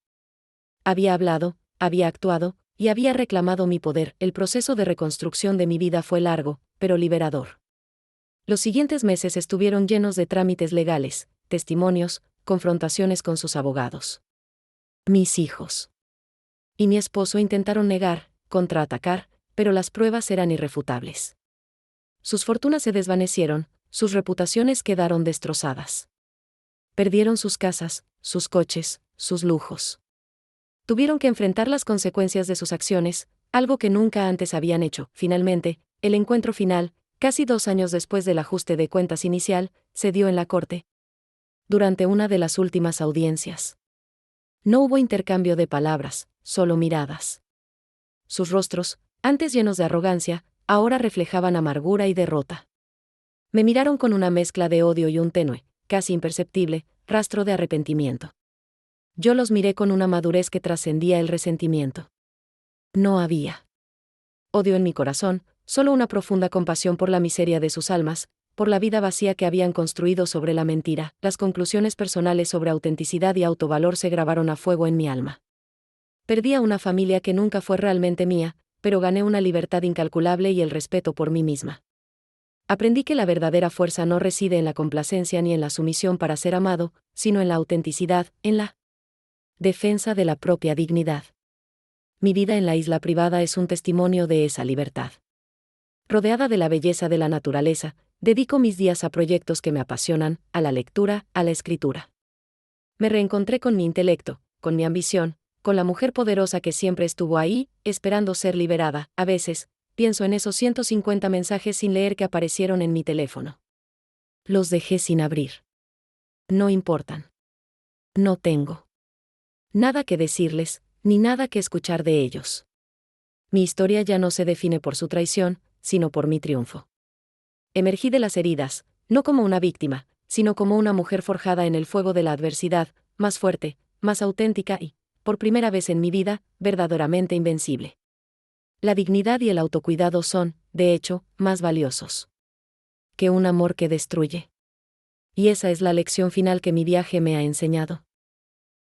Había hablado, había actuado, y había reclamado mi poder. El proceso de reconstrucción de mi vida fue largo, pero liberador. Los siguientes meses estuvieron llenos de trámites legales, testimonios, confrontaciones con sus abogados. Mis hijos y mi esposo intentaron negar, contraatacar, pero las pruebas eran irrefutables. Sus fortunas se desvanecieron, sus reputaciones quedaron destrozadas. Perdieron sus casas, sus coches, sus lujos. Tuvieron que enfrentar las consecuencias de sus acciones, algo que nunca antes habían hecho. Finalmente, el encuentro final, casi 2 años después del ajuste de cuentas inicial, se dio en la corte. Durante una de las últimas audiencias. No hubo intercambio de palabras, solo miradas. Sus rostros, antes llenos de arrogancia, ahora reflejaban amargura y derrota. Me miraron con una mezcla de odio y un tenue, casi imperceptible, rastro de arrepentimiento. Yo los miré con una madurez que trascendía el resentimiento. No había odio en mi corazón, solo una profunda compasión por la miseria de sus almas, por la vida vacía que habían construido sobre la mentira. Las conclusiones personales sobre autenticidad y autovalor se grabaron a fuego en mi alma. Perdí a una familia que nunca fue realmente mía, pero gané una libertad incalculable y el respeto por mí misma. Aprendí que la verdadera fuerza no reside en la complacencia ni en la sumisión para ser amado, sino en la autenticidad, en la defensa de la propia dignidad. Mi vida en la isla privada es un testimonio de esa libertad. Rodeada de la belleza de la naturaleza, dedico mis días a proyectos que me apasionan, a la lectura, a la escritura. Me reencontré con mi intelecto, con mi ambición, con la mujer poderosa que siempre estuvo ahí, esperando ser liberada. A veces, pienso en esos 150 mensajes sin leer que aparecieron en mi teléfono. Los dejé sin abrir. No importan. No tengo nada que decirles, ni nada que escuchar de ellos. Mi historia ya no se define por su traición, sino por mi triunfo. Emergí de las heridas, no como una víctima, sino como una mujer forjada en el fuego de la adversidad, más fuerte, más auténtica y, por primera vez en mi vida, verdaderamente invencible. La dignidad y el autocuidado son, de hecho, más valiosos que un amor que destruye. Y esa es la lección final que mi viaje me ha enseñado.